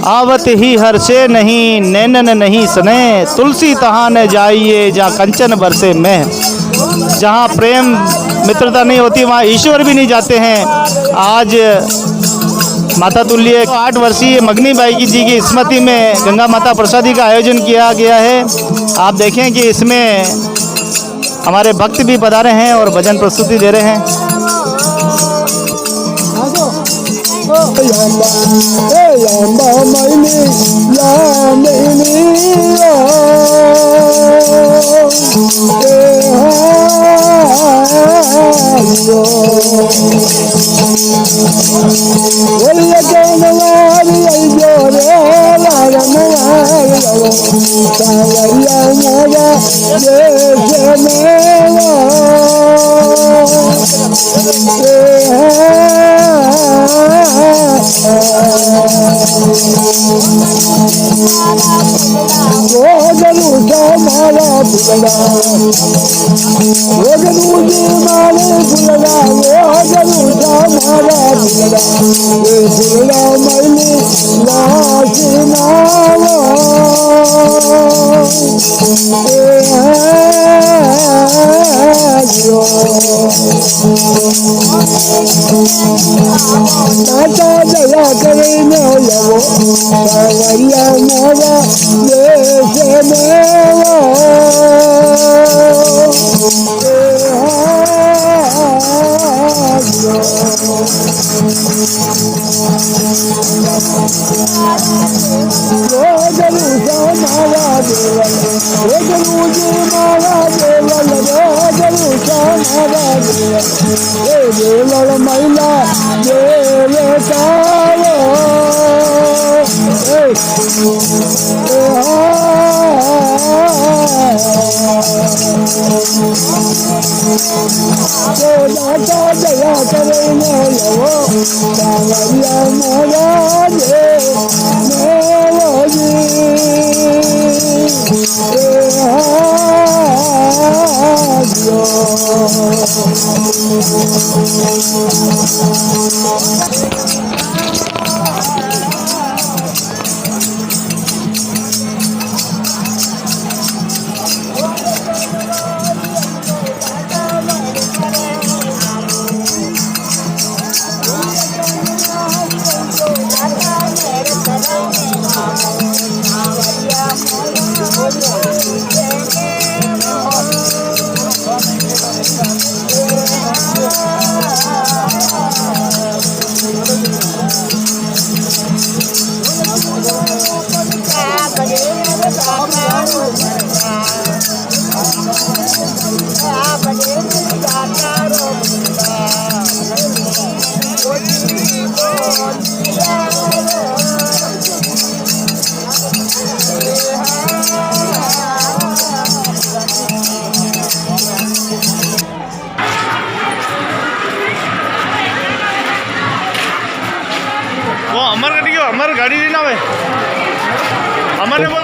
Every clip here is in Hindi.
आवत ही हर्षे नहीं नैनन नहीं सने, तुलसी तहाँ न जाइए जहाँ कंचन बरसे में। जहाँ प्रेम मित्रता नहीं होती वहाँ ईश्वर भी नहीं जाते हैं। आज माता तुल्य 8 वर्षीय मगनी बाई जी की स्मृति में गंगा माता प्रसादी का आयोजन किया गया है। आप देखें कि इसमें हमारे भक्त भी पधारे हैं और भजन प्रस्तुति दे रहे हैं।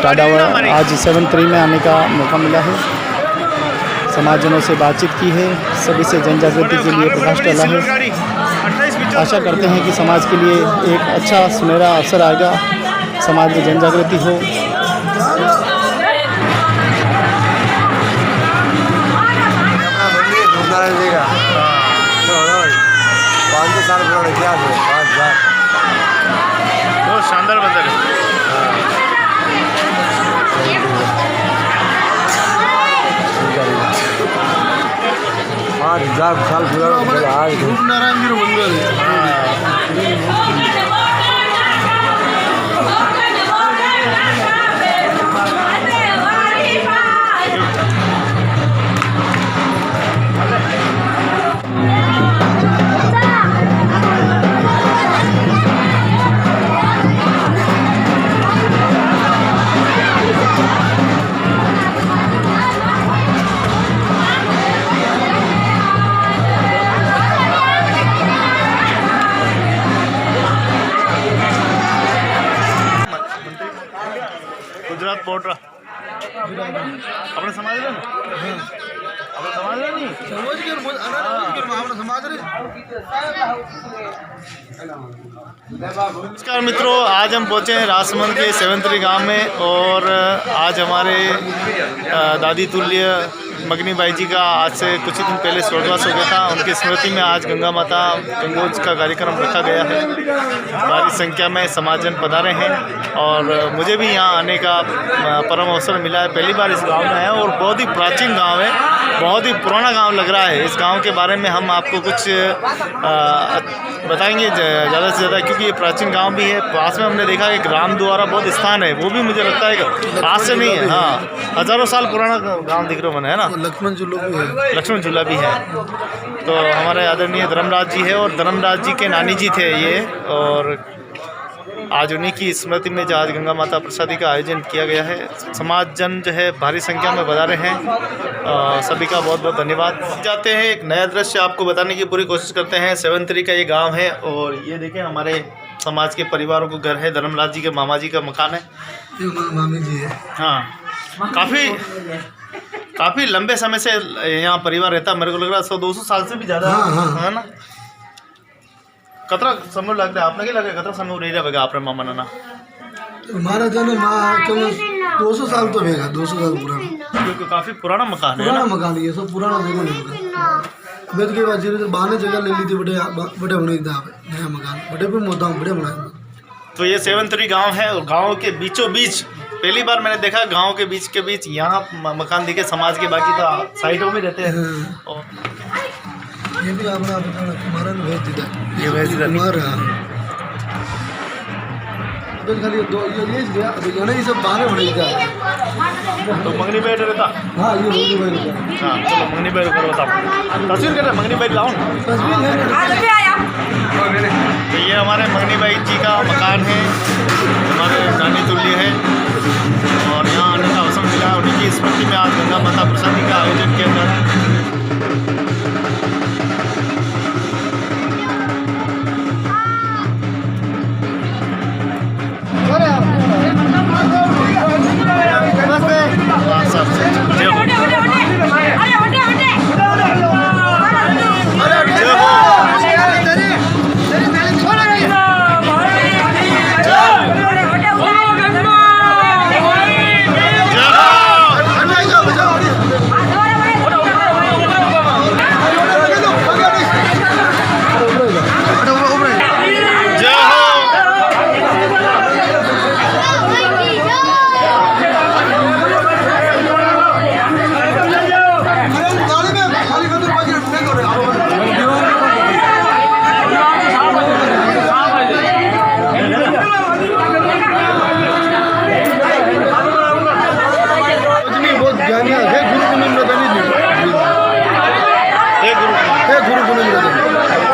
टाडावर आज 7-3 में आने का मौका मिला है। समाजजनों से बातचीत की है, सभी से जन जागृति के लिए प्रकाश डाला है। आशा करते हैं कि समाज के लिए एक अच्छा सुनहरा अवसर आएगा, समाज में जन जागृति हो। बहुत शानदार मंदिर है। साल पूरा नारायण जी मंदिर गुजरात पोर्ट अपने समाज में नमस्कार मित्रों, आज हम पहुँचे हैं राजसमंद के सेवंतरी गांव में और आज हमारे दादी तुल्य मगनी बाई जी का आज से कुछ ही दिन पहले स्वर्गवास हो गया था। उनकी स्मृति में आज गंगा माता गंगोज का कार्यक्रम रखा गया है। भारी संख्या में समाजजन पधारे हैं और मुझे भी यहाँ आने का परम अवसर मिला है। पहली बार इस गांव में आया और बहुत ही प्राचीन गांव है, बहुत ही पुराना गांव लग रहा है। इस गांव के बारे में हम आपको कुछ बताएंगे ज़्यादा से ज़्यादा, क्योंकि ये प्राचीन गांव भी है। पास में हमने देखा कि ग्राम द्वारा बहुत स्थान है, वो भी मुझे लगता है कि पास से नहीं है। हाँ, हज़ारों साल पुराना गांव दिख रहा मैंने, है ना। लक्ष्मण झूला भी है, लक्ष्मण झूला भी है। तो हमारे आदरणीय धर्मराज जी है और धर्मराज जी के नानी जी थे ये, और आज उन्हीं की स्मृति में आज गंगा माता प्रसादी का आयोजन किया गया है। समाज जन जो है भारी संख्या में बता रहे हैं। सभी का बहुत बहुत धन्यवाद। जाते हैं, एक नया दृश्य आपको बताने की पूरी कोशिश करते हैं। सेवंतरी का ये गांव है और ये देखें हमारे समाज के परिवारों को घर है। धर्मराज जी के मामा जी का मकान है, मामी जी है। हाँ, काफ़ी लंबे समय से यहाँ परिवार रहता है। मेरे को लग रहा है 100-200 साल से भी ज़्यादा है ना। कतरा समय लग रहा है आपने, क्या लग रहा है कतरा समय रह रहेगा आपने मामा नाना? हमारा जन्म 200 साल तो रहेगा, 200 साल पुराना, क्योंकि काफ़ी पुराना मकान है। पुराना मकान ये सब पुराना देखो नहीं। बेद के बाद जीरो बाने जगह ले ली थी, बड़े होने था नया मकान, बड़े पे मोदा बड़े बनाए। तो ये सेवंतरी गांव है और गांव के बीचों बीच पहली बार मैंने देखा गांव के बीच यहाँ मकान दिखे। समाज के बाकी तो साइडों में रहते हैं। और ये भी अपना कुमार भेज दिया, ये भेज दिया कुमार खाली दो ये गया तो ये सब बाहर बने था। तो मंगनी बैठ रहता। हाँ, ये मंगनी बैठ रहता। हाँ, चलो मंगनी बैठ करो बता। तस्वीर कर रहे मंगनी बैठ लाओ ना। तो ये हमारे मंगनी बाई जी का मकान है, हमारे नानी तुल्य है और यहाँ आने का अवसर मिला। उन्हीं की स्मृति में आज गंगा माता प्रसादी का आयोजन किया जा रहा है।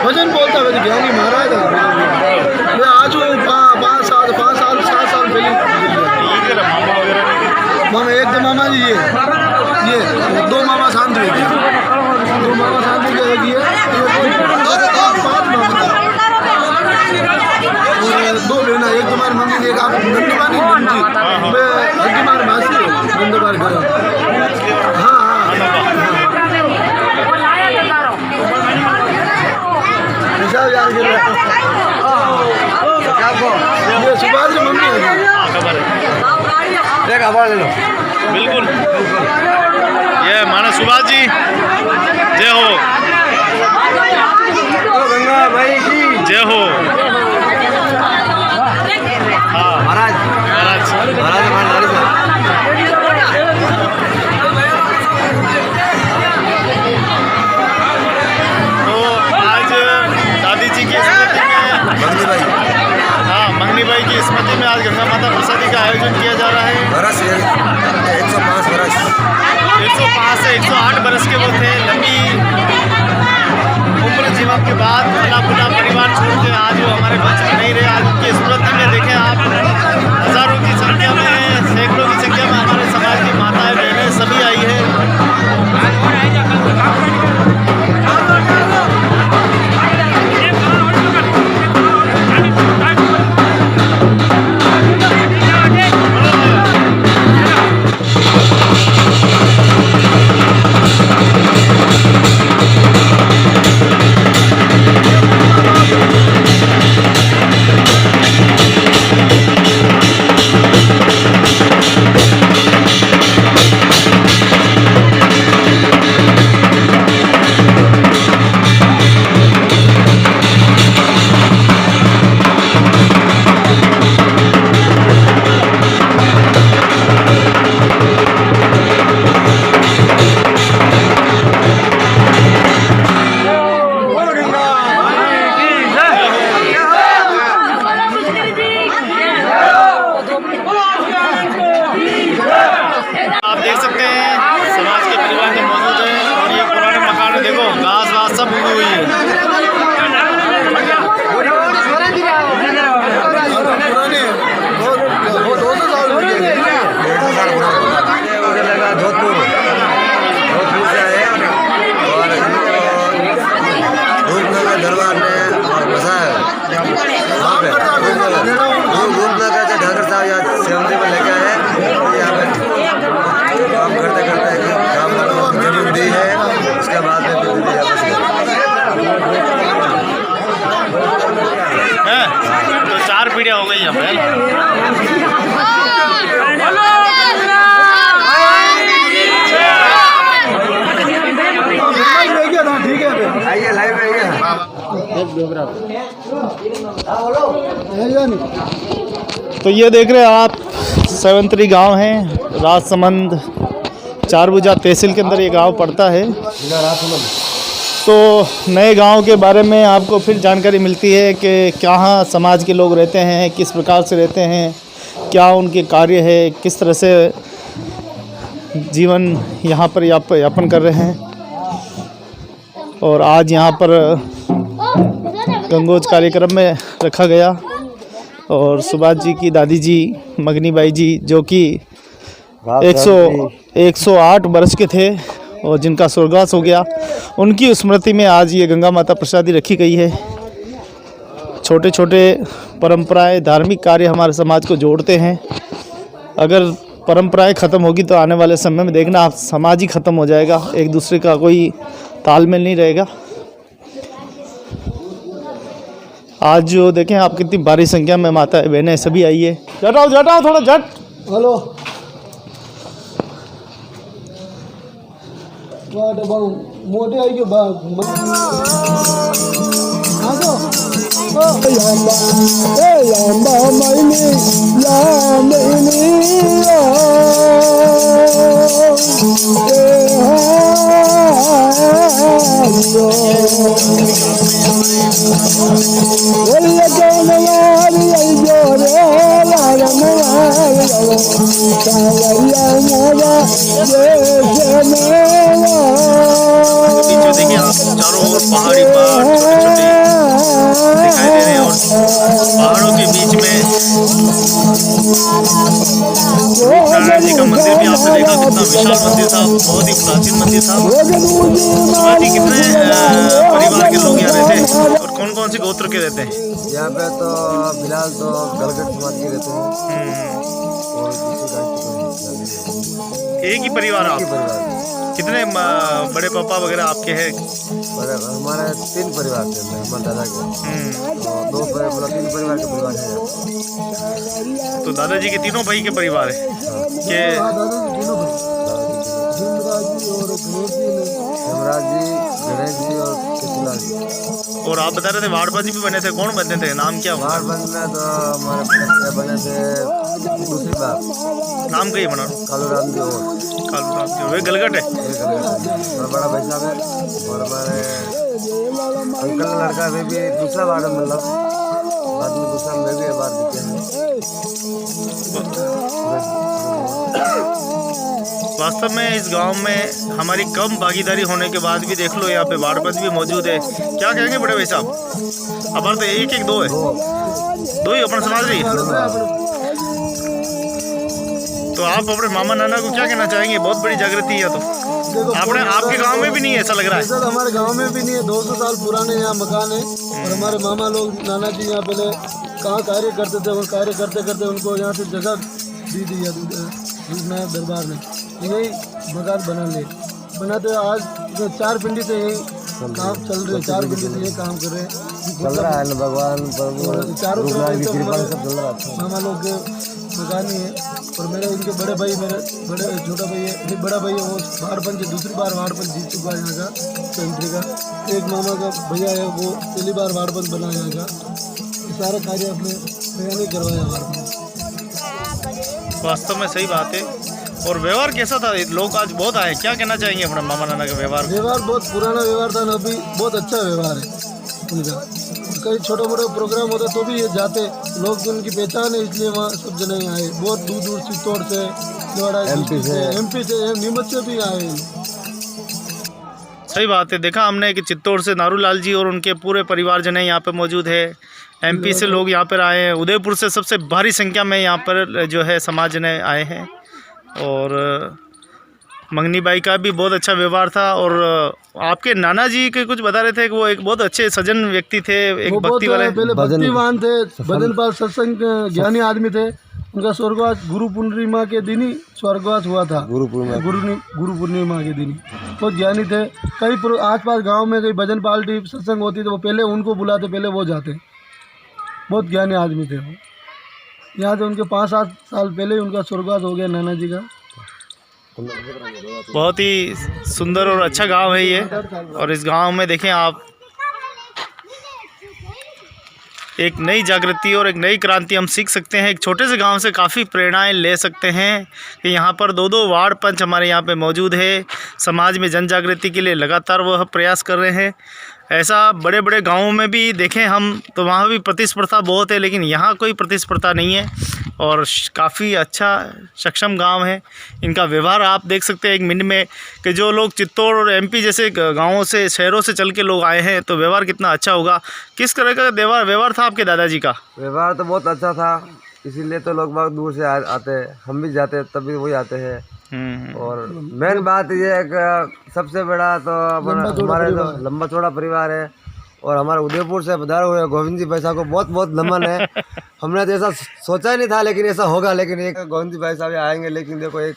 भजन बोलता है ज्ञानी महाराज मैं आज 5 साल 7 साल पहले मामा, एक तो मामा जी ये 2 मामा शांत हुए थे, 2 मामा शांत हो गए ये 5 मामा और 2 बहना, एक तुम्हारी मम्मी ने, एक आप नंदबानी हमारे मासी नंदबार घर। हाँ ये सुभाष की मम्मी है। ले लो। बिल्कुल, ये माना सुभाष जी, जय हो गंगा भाई की जय हो। हाँ महाराज तो आज दादी जी की स्मृति में मंगनी बाई की स्मृति में आज गंगा माता प्रसादी का आयोजन किया जा रहा है। 105 से 108 बरस के वो थे। लंबी उम्र जीवन के बाद अपना परिवार छोड़ के आज वो हमारे बीच में नहीं रहे। आज उनकी स्मृति में देखें आप, हज़ारों की संख्या में, सैकड़ों की संख्या में हमारे समाज की माताएं बहनें सभी आई है। ठीक है आइए लाइव आइए। तो ये देख रहे हैं आप, सेवंतरी गांव है, राजसमंद चारभुजा तहसील के अंदर ये गांव पड़ता है। तो नए गांव के बारे में आपको फिर जानकारी मिलती है कि कहाँ समाज के लोग रहते हैं, किस प्रकार से रहते हैं, क्या उनके कार्य है, किस तरह से जीवन यहाँ पर यापन कर रहे हैं। और आज यहाँ पर गंगोज कार्यक्रम में रखा गया और सुभाष जी की दादी जी मगनी बाई जी, जो कि 108 वर्ष के थे और जिनका स्वर्गवास हो गया, उनकी स्मृति में आज ये गंगा माता प्रसादी रखी गई है। छोटे छोटे परंपराएं, धार्मिक कार्य हमारे समाज को जोड़ते हैं। अगर परंपराएं ख़त्म होगी तो आने वाले समय में देखना आप, समाज ही ख़त्म हो जाएगा, एक दूसरे का कोई तालमेल नहीं रहेगा। आज जो देखें आप, कितनी भारी संख्या में माता बहनें सभी आई है। जटाओ थोड़ा झट। हेलो मोटे आई के पीछे देखिए आप, चारों ओर पहाड़ी पहाड़ छोटे छोटे दिखाई दे रहे हैं और पहाड़ों के बीच में नारायण जी का मंदिर भी आपने देखा, कितना विशाल मंदिर था, बहुत ही प्राचीन मंदिर था। सुभाष जी, कितने परिवार के लोग यहाँ रहते हैं और कौन कौन से गोत्र के रहते हैं यहाँ पे? तो फिलहाल तो गलगट समाज के रहते हैं और एक ही परिवार आप? परिवार कितने बड़े पापा वगैरह आपके हैं? हमारे 3 परिवार थे, हमारे दादा के तो 2 परिवार, 3 परिवार के परिवार है। तो दादाजी के तीनों भाई के परिवार है के? हेमराज जी, गणेश जी और कृष्णलाल जी। और आप बता रहे थे वार्डपति भी बने थे, कौन बने थे, नाम क्या? वार्डपति में तो हमारे बने थे दूसरी बार, नाम कहीं बना? कालूराम जी और कालूराम जी, वे गलगट है। और बड़ा भाई साहब है और हमारे अंकल का लड़का वे भी दूसरा वार्ड में, मतलब बाद में दूसरा में भी बार दिखे हैं। वास्तव में इस गांव में हमारी कम भागीदारी होने के बाद भी देख लो, यहाँ पे वार्डपति भी मौजूद है। क्या कहेंगे बड़े भाई साहब? हमारे तो एक दो है, दो ही अपना समाज रही है। तो आप अपने मामा नाना को क्या कहना चाहेंगे? बहुत बड़ी जागृति है। तो आपके गांव में भी नहीं है ऐसा लग रहा है? सर हमारे गांव में भी नहीं है, 200 साल पुराने यहाँ मकान है और हमारे मामा लोग, नाना जी यहाँ पहले कहाँ कार्य करते थे और कार्य करते करते उनको यहाँ से जगह दी थी नया दरबार में, यही मकान बनाते आज 4 पिंडी से यही काम चल रहे, 4 पिंडी से यही काम कर रहे हैं, चल रहा है ना भगवान चारों तरफ मामा लोग के मकान ही है। और मेरे इनके बड़े भाई, मेरे बड़े छोटा भाई है, एक बड़ा भाई है वो वार्डपंच, दूसरी बार वार्डपंच जीत चुका है यहाँ का सेंट्री का। एक मामा का भैया है वो पहली बार वार्डपंच बना यहाँ का। सारा कार्य अपने भैया ने करवाया वार्डपंच। वास्तव में सही बात है। और व्यवहार कैसा था? लोग आज बहुत आए, क्या कहना चाहेंगे अपना मामा नाना का व्यवहार? व्यवहार बहुत पुराना व्यवहार था ना, अभी बहुत अच्छा व्यवहार है उनका। कई छोटे मोटे प्रोग्राम होते तो भी ये जाते, लोग उनकी पहचान है इसलिए वहाँ सब जने आए। बहुत दूर दूर चित्तौड़ से, एमपी से, नीमच से भी आए। सही बात है। देखा हमने कि चित्तौड़ से नारूलाल जी और उनके पूरे परिवार जने यहाँ पे मौजूद है। एमपी से लोग यहाँ पर आए हैं। उदयपुर से सबसे भारी संख्या में यहाँ पर जो है समाज जने आए हैं। और मंगनी बाई का भी बहुत अच्छा व्यवहार था। और आपके नाना जी के कुछ बता रहे थे कि वो एक बहुत अच्छे सज्जन व्यक्ति थे, एक भक्ति वाले, पहले भक्तिवान थे, भजन पाल सत्संग ज्ञानी आदमी थे। उनका स्वर्गवास गुरु पूर्णिमा के दिन ही स्वर्गवास हुआ था। गुरु पूर्णिमा के दिन ही बहुत ज्ञानी थे। कई आसपास गांव में कई भजन पार्टी सत्संग होती तो वो पहले उनको बुलाते, पहले वो जाते। बहुत ज्ञानी आदमी थे वो। यहाँ से उनके 5-8 साल पहले ही उनका स्वर्गवास हो गया नाना जी का। बहुत ही सुंदर और अच्छा गांव है ये। और इस गांव में देखें आप, एक नई जागृति और एक नई क्रांति हम सीख सकते हैं। एक छोटे से गांव से काफ़ी प्रेरणाएं ले सकते हैं कि यहाँ पर 2-2 वार्ड पंच हमारे यहाँ पे मौजूद है। समाज में जन जागृति के लिए लगातार वह प्रयास कर रहे हैं। ऐसा बड़े बड़े गांवों में भी देखें हम तो वहाँ भी प्रतिस्पर्धा बहुत है, लेकिन यहाँ कोई प्रतिस्पर्धा नहीं है और काफ़ी अच्छा सक्षम गांव है। इनका व्यवहार आप देख सकते हैं एक मिनट में कि जो लोग चित्तौड़ और एमपी जैसे गांवों से, शहरों से चल के लोग आए हैं तो व्यवहार कितना अच्छा होगा। किस तरह का व्यवहार था आपके दादाजी का? व्यवहार तो बहुत अच्छा था, इसीलिए तो लोग बहुत दूर से आते हैं। हम भी जाते हैं तब भी वही आते हैं। और मेन बात ये है कि सबसे बड़ा तो हमारे तो लंबा चौड़ा परिवार है और हमारे उदयपुर से पधारे हुए गोविंद जी भाई साहब को बहुत बहुत नमन है। हमने तो ऐसा सोचा ही नहीं था, लेकिन ऐसा होगा। लेकिन एक गोविंद जी भाई साहब आएंगे, लेकिन देखो एक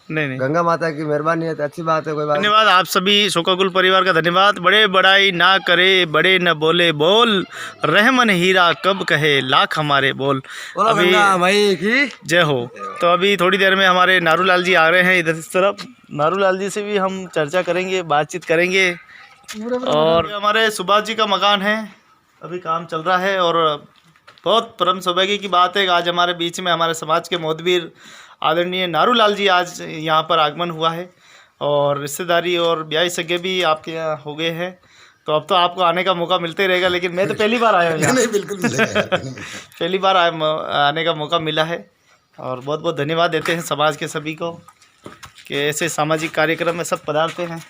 नहीं गंगा माता की मेहरबानी है तो अच्छी बात है। कोई बात धन्यवाद आप सभी शोकाकुल परिवार का धन्यवाद। बड़े बड़ाई ना करे, बड़े न बोले बोल, रहमन हीरा कब कहे लाख हमारे बोल। अभी भाई की जय हो। तो अभी थोड़ी देर में हमारे नारूलाल जी आ रहे हैं इधर इस तरफ। नारूलाल जी से भी हम चर्चा करेंगे, बातचीत करेंगे। और हमारे सुभाष जी का मकान है, अभी काम चल रहा है। और बहुत परम सौभाग्य की बात है कि आज हमारे बीच में हमारे समाज के मोहतबीर आदरणीय नारूलाल जी आज यहाँ पर आगमन हुआ है। और रिश्तेदारी और ब्याही सगे भी आपके यहाँ हो गए हैं, तो अब तो आपको आने का मौका मिलते ही रहेगा। लेकिन मैं तो पहली बार आया हूँ यहाँ। नहीं, बिल्कुल मिलेगा। पहली बार आने का मौका मिला है और बहुत बहुत धन्यवाद देते हैं समाज के सभी को कि ऐसे सामाजिक कार्यक्रम में सब पधारते हैं।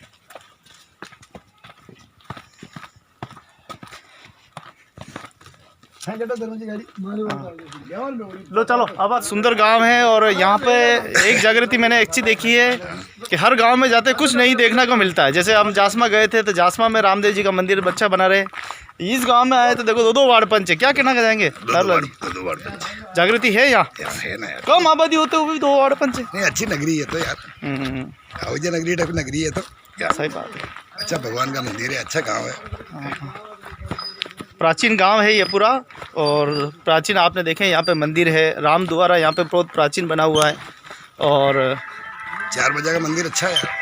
लो चलो। अब सुंदर गांव है और यहाँ पे एक जागृति मैंने एक चीज़ देखी है कि हर गांव में जाते कुछ नहीं देखने को मिलता है। जैसे हम जासमा गए थे तो जासमा में रामदेव जी का मंदिर बच्चा बना रहे। इस गांव में आए तो देखो 2-2 वार्ड पंच है। क्या कहना चाहेंगे? जागृति है यहाँ, है ना यार। कम आबादी होते हुए भी 2 वार्ड पंच है। नहीं, अच्छी नगरी है तो यार, अयोध्या नगरी टाइप नगरी है तो क्या सही बात है। अच्छा भगवान का मंदिर है, अच्छा गाँव है। प्राचीन गांव है ये पूरा। और प्राचीन आपने देखें यहाँ पे मंदिर है, राम द्वारा यहाँ पे बहुत प्राचीन बना हुआ है। और 4 बजे का मंदिर अच्छा है।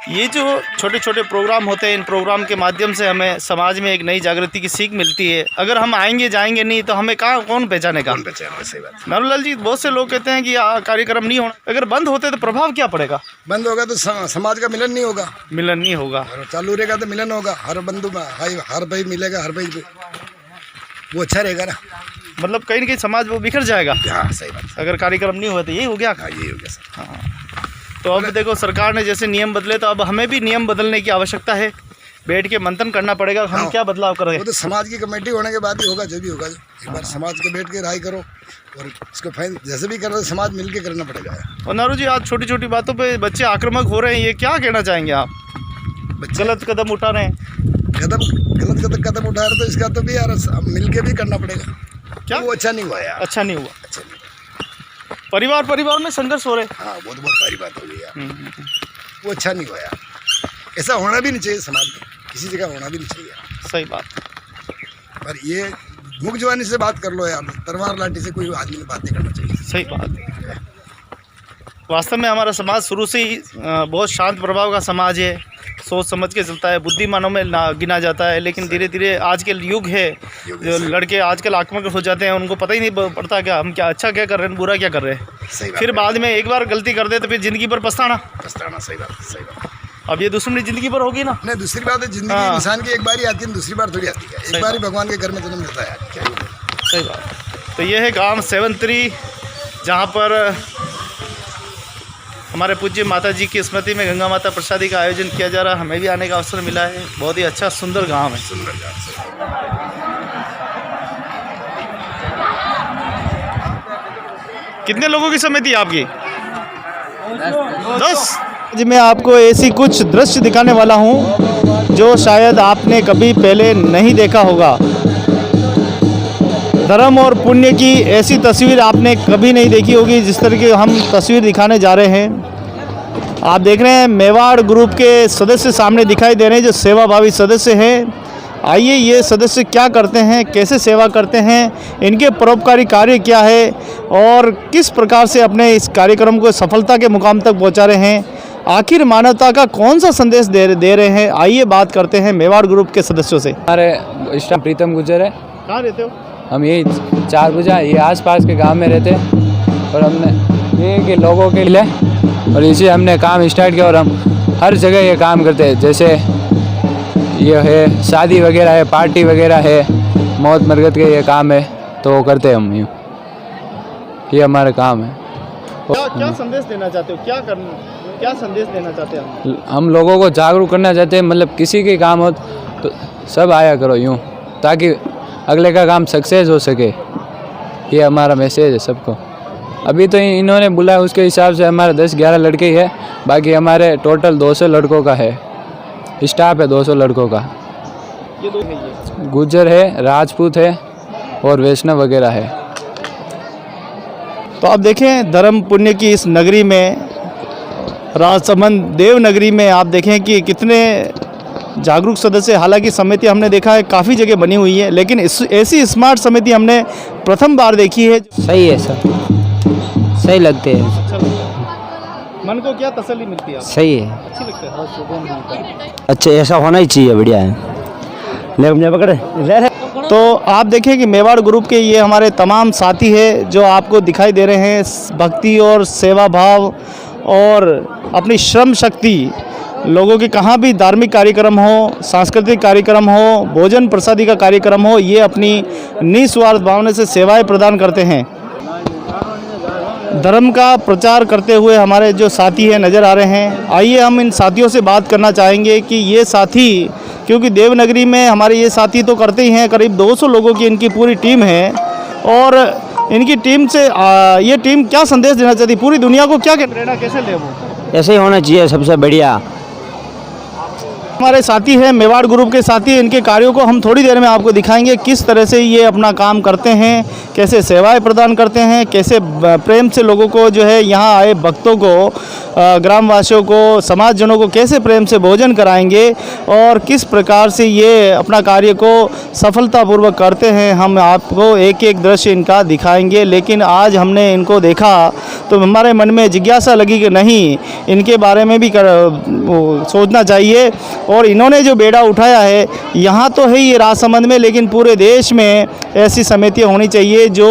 ये जो छोटे छोटे प्रोग्राम होते हैं, इन प्रोग्राम के माध्यम से हमें समाज में एक नई जागृति की सीख मिलती है। अगर हम आएंगे जाएंगे नहीं तो हमें कौन पहचानेगा? सही बात। नारूलाल जी, बहुत से लोग कहते हैं कि कार्यक्रम नहीं होना, अगर बंद होते तो प्रभाव क्या पड़ेगा? बंद होगा तो समाज का मिलन नहीं होगा, मिलन नहीं होगा। और चालू रहेगा तो मिलन होगा। हर बंधु हर भाई मिलेगा, हर भाई वो अच्छा रहेगा ना। मतलब कहीं ना कहीं समाज वो बिखर जाएगा। हाँ सही बात। अगर कार्यक्रम नहीं हुआ तो यही हो गया। हाँ यही हो गया सर। हाँ, तो अब देखो सरकार ने जैसे नियम बदले, तो अब हमें भी नियम बदलने की आवश्यकता है। बैठ के मंथन करना पड़ेगा हम क्या बदलाव करें। वो तो समाज की कमेटी होने के बाद ही होगा, जो भी होगा। एक बार समाज के बैठ के राय करो और इसको फाइन जैसे भी करो, समाज मिल के करना पड़ेगा। और नारू जी, आज छोटी छोटी बातों पे बच्चे आक्रामक हो रहे हैं, ये क्या कहना चाहेंगे आप? गलत कदम उठा रहे हैं। गलत कदम उठा रहे तो इसका तो भी यार मिल के भी करना पड़ेगा। क्या वो अच्छा नहीं हुआ यार। अच्छा नहीं हुआ। अच्छा नहीं। परिवार में संघर्ष हो रहे। हाँ वो तो बहुत सारी बात हो गई यार। वो अच्छा नहीं हुआ यार। ऐसा होना भी नहीं चाहिए समाज में, किसी जगह होना भी नहीं चाहिए। सही बात। पर ये मुख जवानी से बात कर लो यार, तलवार लाठी से कोई आदमी ने बात नहीं करना चाहिए। सही बात है। वास्तव में हमारा समाज शुरू से ही बहुत शांत प्रभाव का समाज है। सोच समझ के चलता है, बुद्धिमानों में गिना जाता है। लेकिन धीरे धीरे आज के युग है, जो लड़के आजकल आक्रामक हो जाते हैं, उनको पता ही नहीं पड़ता क्या हम क्या अच्छा क्या कर रहे हैं, बुरा क्या कर रहे हैं। फिर बाद में एक बार गलती कर दे तो फिर ज़िंदगी भर पछताना। सही बात, सही बात। अब ये दुश्मनी ज़िंदगी भर होगी ना। नहीं, दूसरी बात है जिंदगी इंसान की एक बार ही आती है, दूसरी बार थोड़ी आती है। एक बार ही भगवान के घर में जन्म लेता है। सही बात। तो ये है गांव 73, जहाँ पर हमारे पूज्य माता जी की स्मृति में गंगा माता प्रसादी का आयोजन किया जा रहा है। हमें भी आने का अवसर मिला है। बहुत ही अच्छा सुंदर गांव है। कितने लोगों की समिति है आपकी? 10। जी, मैं आपको ऐसी कुछ दृश्य दिखाने वाला हूं जो शायद आपने कभी पहले नहीं देखा होगा। धर्म और पुण्य की ऐसी तस्वीर आपने कभी नहीं देखी होगी जिस तरह की हम तस्वीर दिखाने जा रहे हैं। आप देख रहे हैं मेवाड़ ग्रुप के सदस्य सामने दिखाई दे रहे हैं, जो सेवाभावी सदस्य हैं। आइए ये सदस्य क्या करते हैं, कैसे सेवा करते हैं, इनके परोपकारी कार्य क्या है और किस प्रकार से अपने इस कार्यक्रम को सफलता के मुकाम तक पहुंचा रहे हैं, आखिर मानवता का कौन सा संदेश दे रहे हैं। आइए बात करते हैं मेवाड़ ग्रुप के सदस्यों से। हमारे इष्ट प्रीतम गुजर है। कहाँ रहते हो? हम यही 4 भुजा ये आसपास के गांव में रहते हैं और हमने ये कि लोगों के लिए और इसे हमने काम स्टार्ट किया और हम हर जगह ये काम करते हैं। जैसे ये है शादी वगैरह है, पार्टी वगैरह है, मौत मरगत के ये काम है तो वो करते हैं हम यूँ, ये हमारा काम है। क्या संदेश देना चाहते हो, क्या संदेश देना चाहते हैं? हम लोगों को जागरूक करना चाहते हैं, मतलब किसी के काम हो तो सब आया करो यूँ, ताकि अगले का काम सक्सेस हो सके। ये हमारा मैसेज है सबको। अभी तो इन्होंने बुलाया उसके हिसाब से हमारे 10-11 लड़के ही है, बाकी हमारे टोटल 200 लड़कों का है, स्टाफ है 200 लड़कों का। ये दो है, ये गुज्जर है, राजपूत है और वैष्णव वगैरह है। तो आप देखें धर्म पुण्य की इस नगरी में, राजसमंद देव नगरी में आप देखें कि कितने जागरूक सदस्य, हालांकि समिति हमने देखा है काफ़ी जगह बनी हुई है, लेकिन ऐसी स्मार्ट समिति हमने प्रथम बार देखी है। सही है सर, सही लगते हैं। मन को क्या तसल्ली मिलती है? सही है, अच्छी लगती है। अच्छा ऐसा होना ही चाहिए, बढ़िया है। ले पकड़े। तो आप देखें कि मेवाड़ ग्रुप के ये हमारे तमाम साथी हैं जो आपको दिखाई दे रहे हैं, भक्ति और सेवा भाव और अपनी श्रम शक्ति, लोगों के कहाँ भी धार्मिक कार्यक्रम हो, सांस्कृतिक कार्यक्रम हो, भोजन प्रसादी का कार्यक्रम हो, ये अपनी निस्वार्थ भावना से सेवाएं प्रदान करते हैं। धर्म का प्रचार करते हुए हमारे जो साथी हैं नज़र आ रहे हैं। आइए हम इन साथियों से बात करना चाहेंगे कि ये साथी, क्योंकि देवनगरी में हमारे ये साथी तो करते ही हैं, करीब 200 लोगों की इनकी पूरी टीम है और इनकी टीम से ये टीम क्या संदेश देना चाहती है पूरी दुनिया को, क्या प्रेरणा कैसे ले वो? ऐसे ही होना चाहिए, सबसे बढ़िया। हमारे साथी हैं मेवाड़ ग्रुप के साथी, इनके कार्यों को हम थोड़ी देर में आपको दिखाएंगे, किस तरह से ये अपना काम करते हैं, कैसे सेवाएं प्रदान करते हैं, कैसे प्रेम से लोगों को जो है यहाँ आए भक्तों को, ग्रामवासियों को, समाजजनों को कैसे प्रेम से भोजन कराएंगे और किस प्रकार से ये अपना कार्य को सफलतापूर्वक करते हैं। हम आपको एक एक दृश्य इनका दिखाएंगे, लेकिन आज हमने इनको देखा तो हमारे मन में जिज्ञासा लगी कि नहीं, इनके बारे में भी सोचना चाहिए। और इन्होंने जो बेड़ा उठाया है, यहाँ तो है ये राजसमंद में, लेकिन पूरे देश में ऐसी समितियाँ होनी चाहिए जो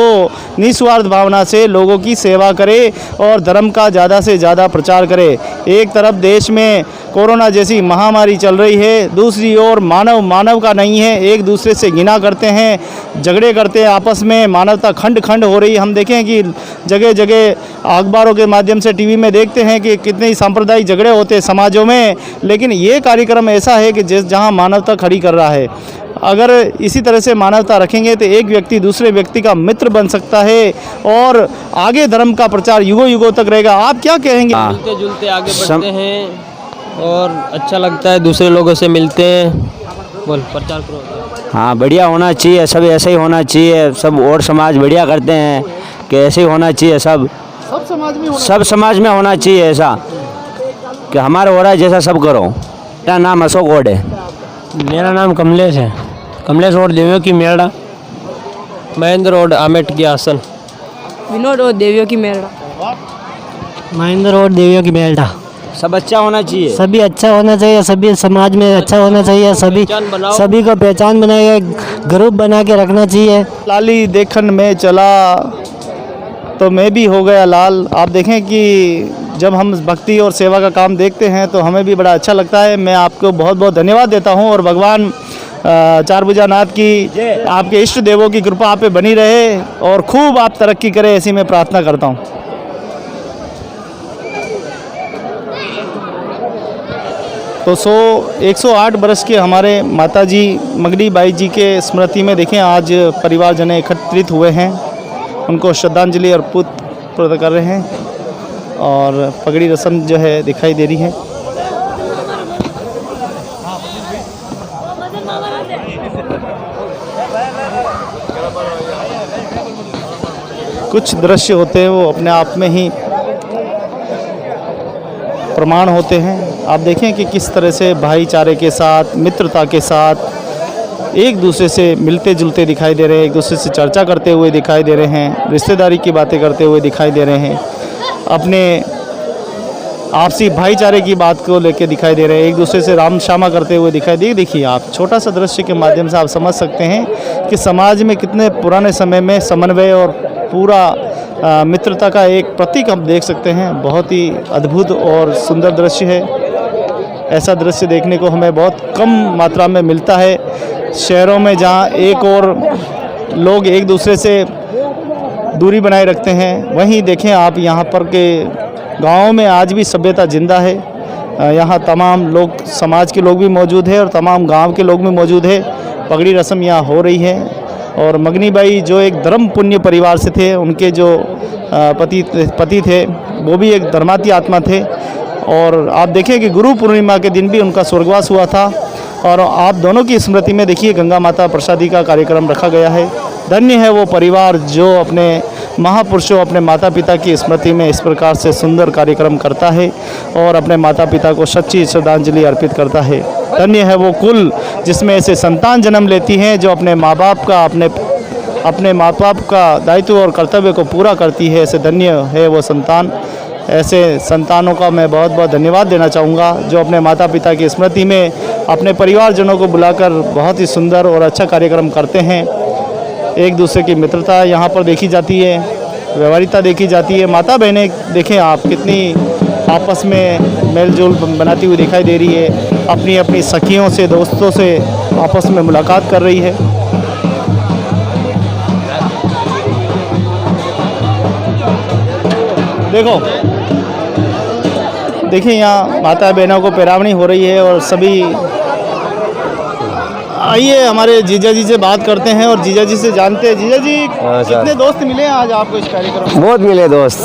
निस्वार्थ भावना से लोगों की सेवा करे और धर्म का ज़्यादा से ज़्यादा प्रचार करे। एक तरफ देश में कोरोना जैसी महामारी चल रही है, दूसरी ओर मानव का नहीं है, एक दूसरे से घृणा करते हैं, झगड़े करते हैं आपस में, मानवता खंड खंड हो रही है। हम देखें कि जगह जगह अखबारों के माध्यम से, टीवी में देखते हैं कि कितने ही सांप्रदायिक झगड़े होते हैं समाजों में, लेकिन ये कार्यक्रम ऐसा है कि जहाँ मानवता खड़ी कर रहा है। अगर इसी तरह से मानवता रखेंगे तो एक व्यक्ति दूसरे व्यक्ति का मित्र बन सकता है और आगे धर्म का प्रचार युगों युगों तक रहेगा। आप क्या कहेंगे? मिलते जुलते आगे बढ़ते हैं और अच्छा लगता है, दूसरे लोगों से मिलते हैं। बोल, प्रचार करो। हाँ बढ़िया होना चाहिए, सब ऐसे ही होना चाहिए। सब और समाज बढ़िया करते हैं कि ऐसे ही होना चाहिए, सब समाज में होना चाहिए ऐसा कि हमारा हो रहा है जैसा सब करो। क्या नाम? अशोक ओड है। मेरा नाम कमलेश है, कमलेश और देवियों की मेड़ा, महेंद्र और आमेट की आसन, विनोद और देवियों की मेड़ा, महेंद्र और देवियों की मेड़ा। सब अच्छा होना चाहिए, सभी अच्छा होना चाहिए, सभी समाज में अच्छा होना चाहिए, सभी को पहचान बनाए, ग्रुप बना के रखना चाहिए। लाली देखन में चला तो मैं भी हो गया लाल। आप देखें कि जब हम भक्ति और सेवा का काम देखते हैं तो हमें भी बड़ा अच्छा लगता है। मैं आपको बहुत बहुत धन्यवाद देता हूं और भगवान चारभुजानाथ की, आपके इष्ट देवों की कृपा आप पे बनी रहे और खूब आप तरक्की करें, ऐसी मैं प्रार्थना करता हूं। तो 108 बरस के हमारे माताजी मगडी बाई जी के स्मृति में देखें आज परिवारजन एकत्रित हुए हैं, उनको श्रद्धांजलि अर्पित कर रहे हैं और पगड़ी रस्म जो है दिखाई दे रही है। कुछ दृश्य होते हैं वो अपने आप में ही प्रमाण होते हैं। आप देखें कि किस तरह से भाईचारे के साथ, मित्रता के साथ एक दूसरे से मिलते जुलते दिखाई दे रहे हैं, एक दूसरे से चर्चा करते हुए दिखाई दे रहे हैं, रिश्तेदारी की बातें करते हुए दिखाई दे रहे हैं, अपने आपसी भाईचारे की बात को लेकर दिखाई दे रहे हैं, एक दूसरे से राम क्षमा करते हुए दिखाई दे। देखिए आप छोटा सा दृश्य के माध्यम से आप समझ सकते हैं कि समाज में कितने पुराने समय में समन्वय और पूरा मित्रता का एक प्रतीक हम देख सकते हैं। बहुत ही अद्भुत और सुंदर दृश्य है। ऐसा दृश्य देखने को हमें बहुत कम मात्रा में मिलता है शहरों में, जहाँ एक और लोग एक दूसरे से दूरी बनाए रखते हैं, वहीं देखें आप यहाँ पर के गाँव में आज भी सभ्यता जिंदा है। यहाँ तमाम लोग, समाज के लोग भी मौजूद है और तमाम गांव के लोग भी मौजूद है। पगड़ी रस्म यहाँ हो रही है और मगनी बाई जो एक धर्म पुण्य परिवार से थे, उनके जो पति थे वो भी एक धर्माती आत्मा थे। और आप देखें कि गुरु पूर्णिमा के दिन भी उनका स्वर्गवास हुआ था और आप दोनों की स्मृति में देखिए गंगा माता प्रसादी का कार्यक्रम रखा गया है। धन्य है वो परिवार जो अपने महापुरुषों, अपने माता पिता की स्मृति में इस प्रकार से सुंदर कार्यक्रम करता है और अपने माता पिता को सच्ची श्रद्धांजलि अर्पित करता है। धन्य है वो कुल जिसमें ऐसे संतान जन्म लेती हैं जो अपने माँ बाप का अपने माँ बाप का दायित्व और कर्तव्य को पूरा करती है। ऐसे धन्य है वो संतान। ऐसे संतानों का मैं बहुत बहुत धन्यवाद देना चाहूँगा जो अपने माता पिता की स्मृति में अपने परिवारजनों को बुलाकर बहुत ही सुंदर और अच्छा कार्यक्रम करते हैं। एक दूसरे की मित्रता यहाँ पर देखी जाती है, व्यवहारिकता देखी जाती है। माता बहनें देखें आप कितनी आपस में मेलजोल बनाती हुई दिखाई दे रही है, अपनी अपनी सखियों से, दोस्तों से आपस में मुलाकात कर रही है। देखिए यहाँ माता बहनों को पैरावनी हो रही है और सभी। आइए हमारे जीजा जी से बात करते हैं और जीजा जी से जानते हैं। जीजा जी कितने दोस्त मिले आज आपको इस कार्यक्रम में? बहुत मिले दोस्त।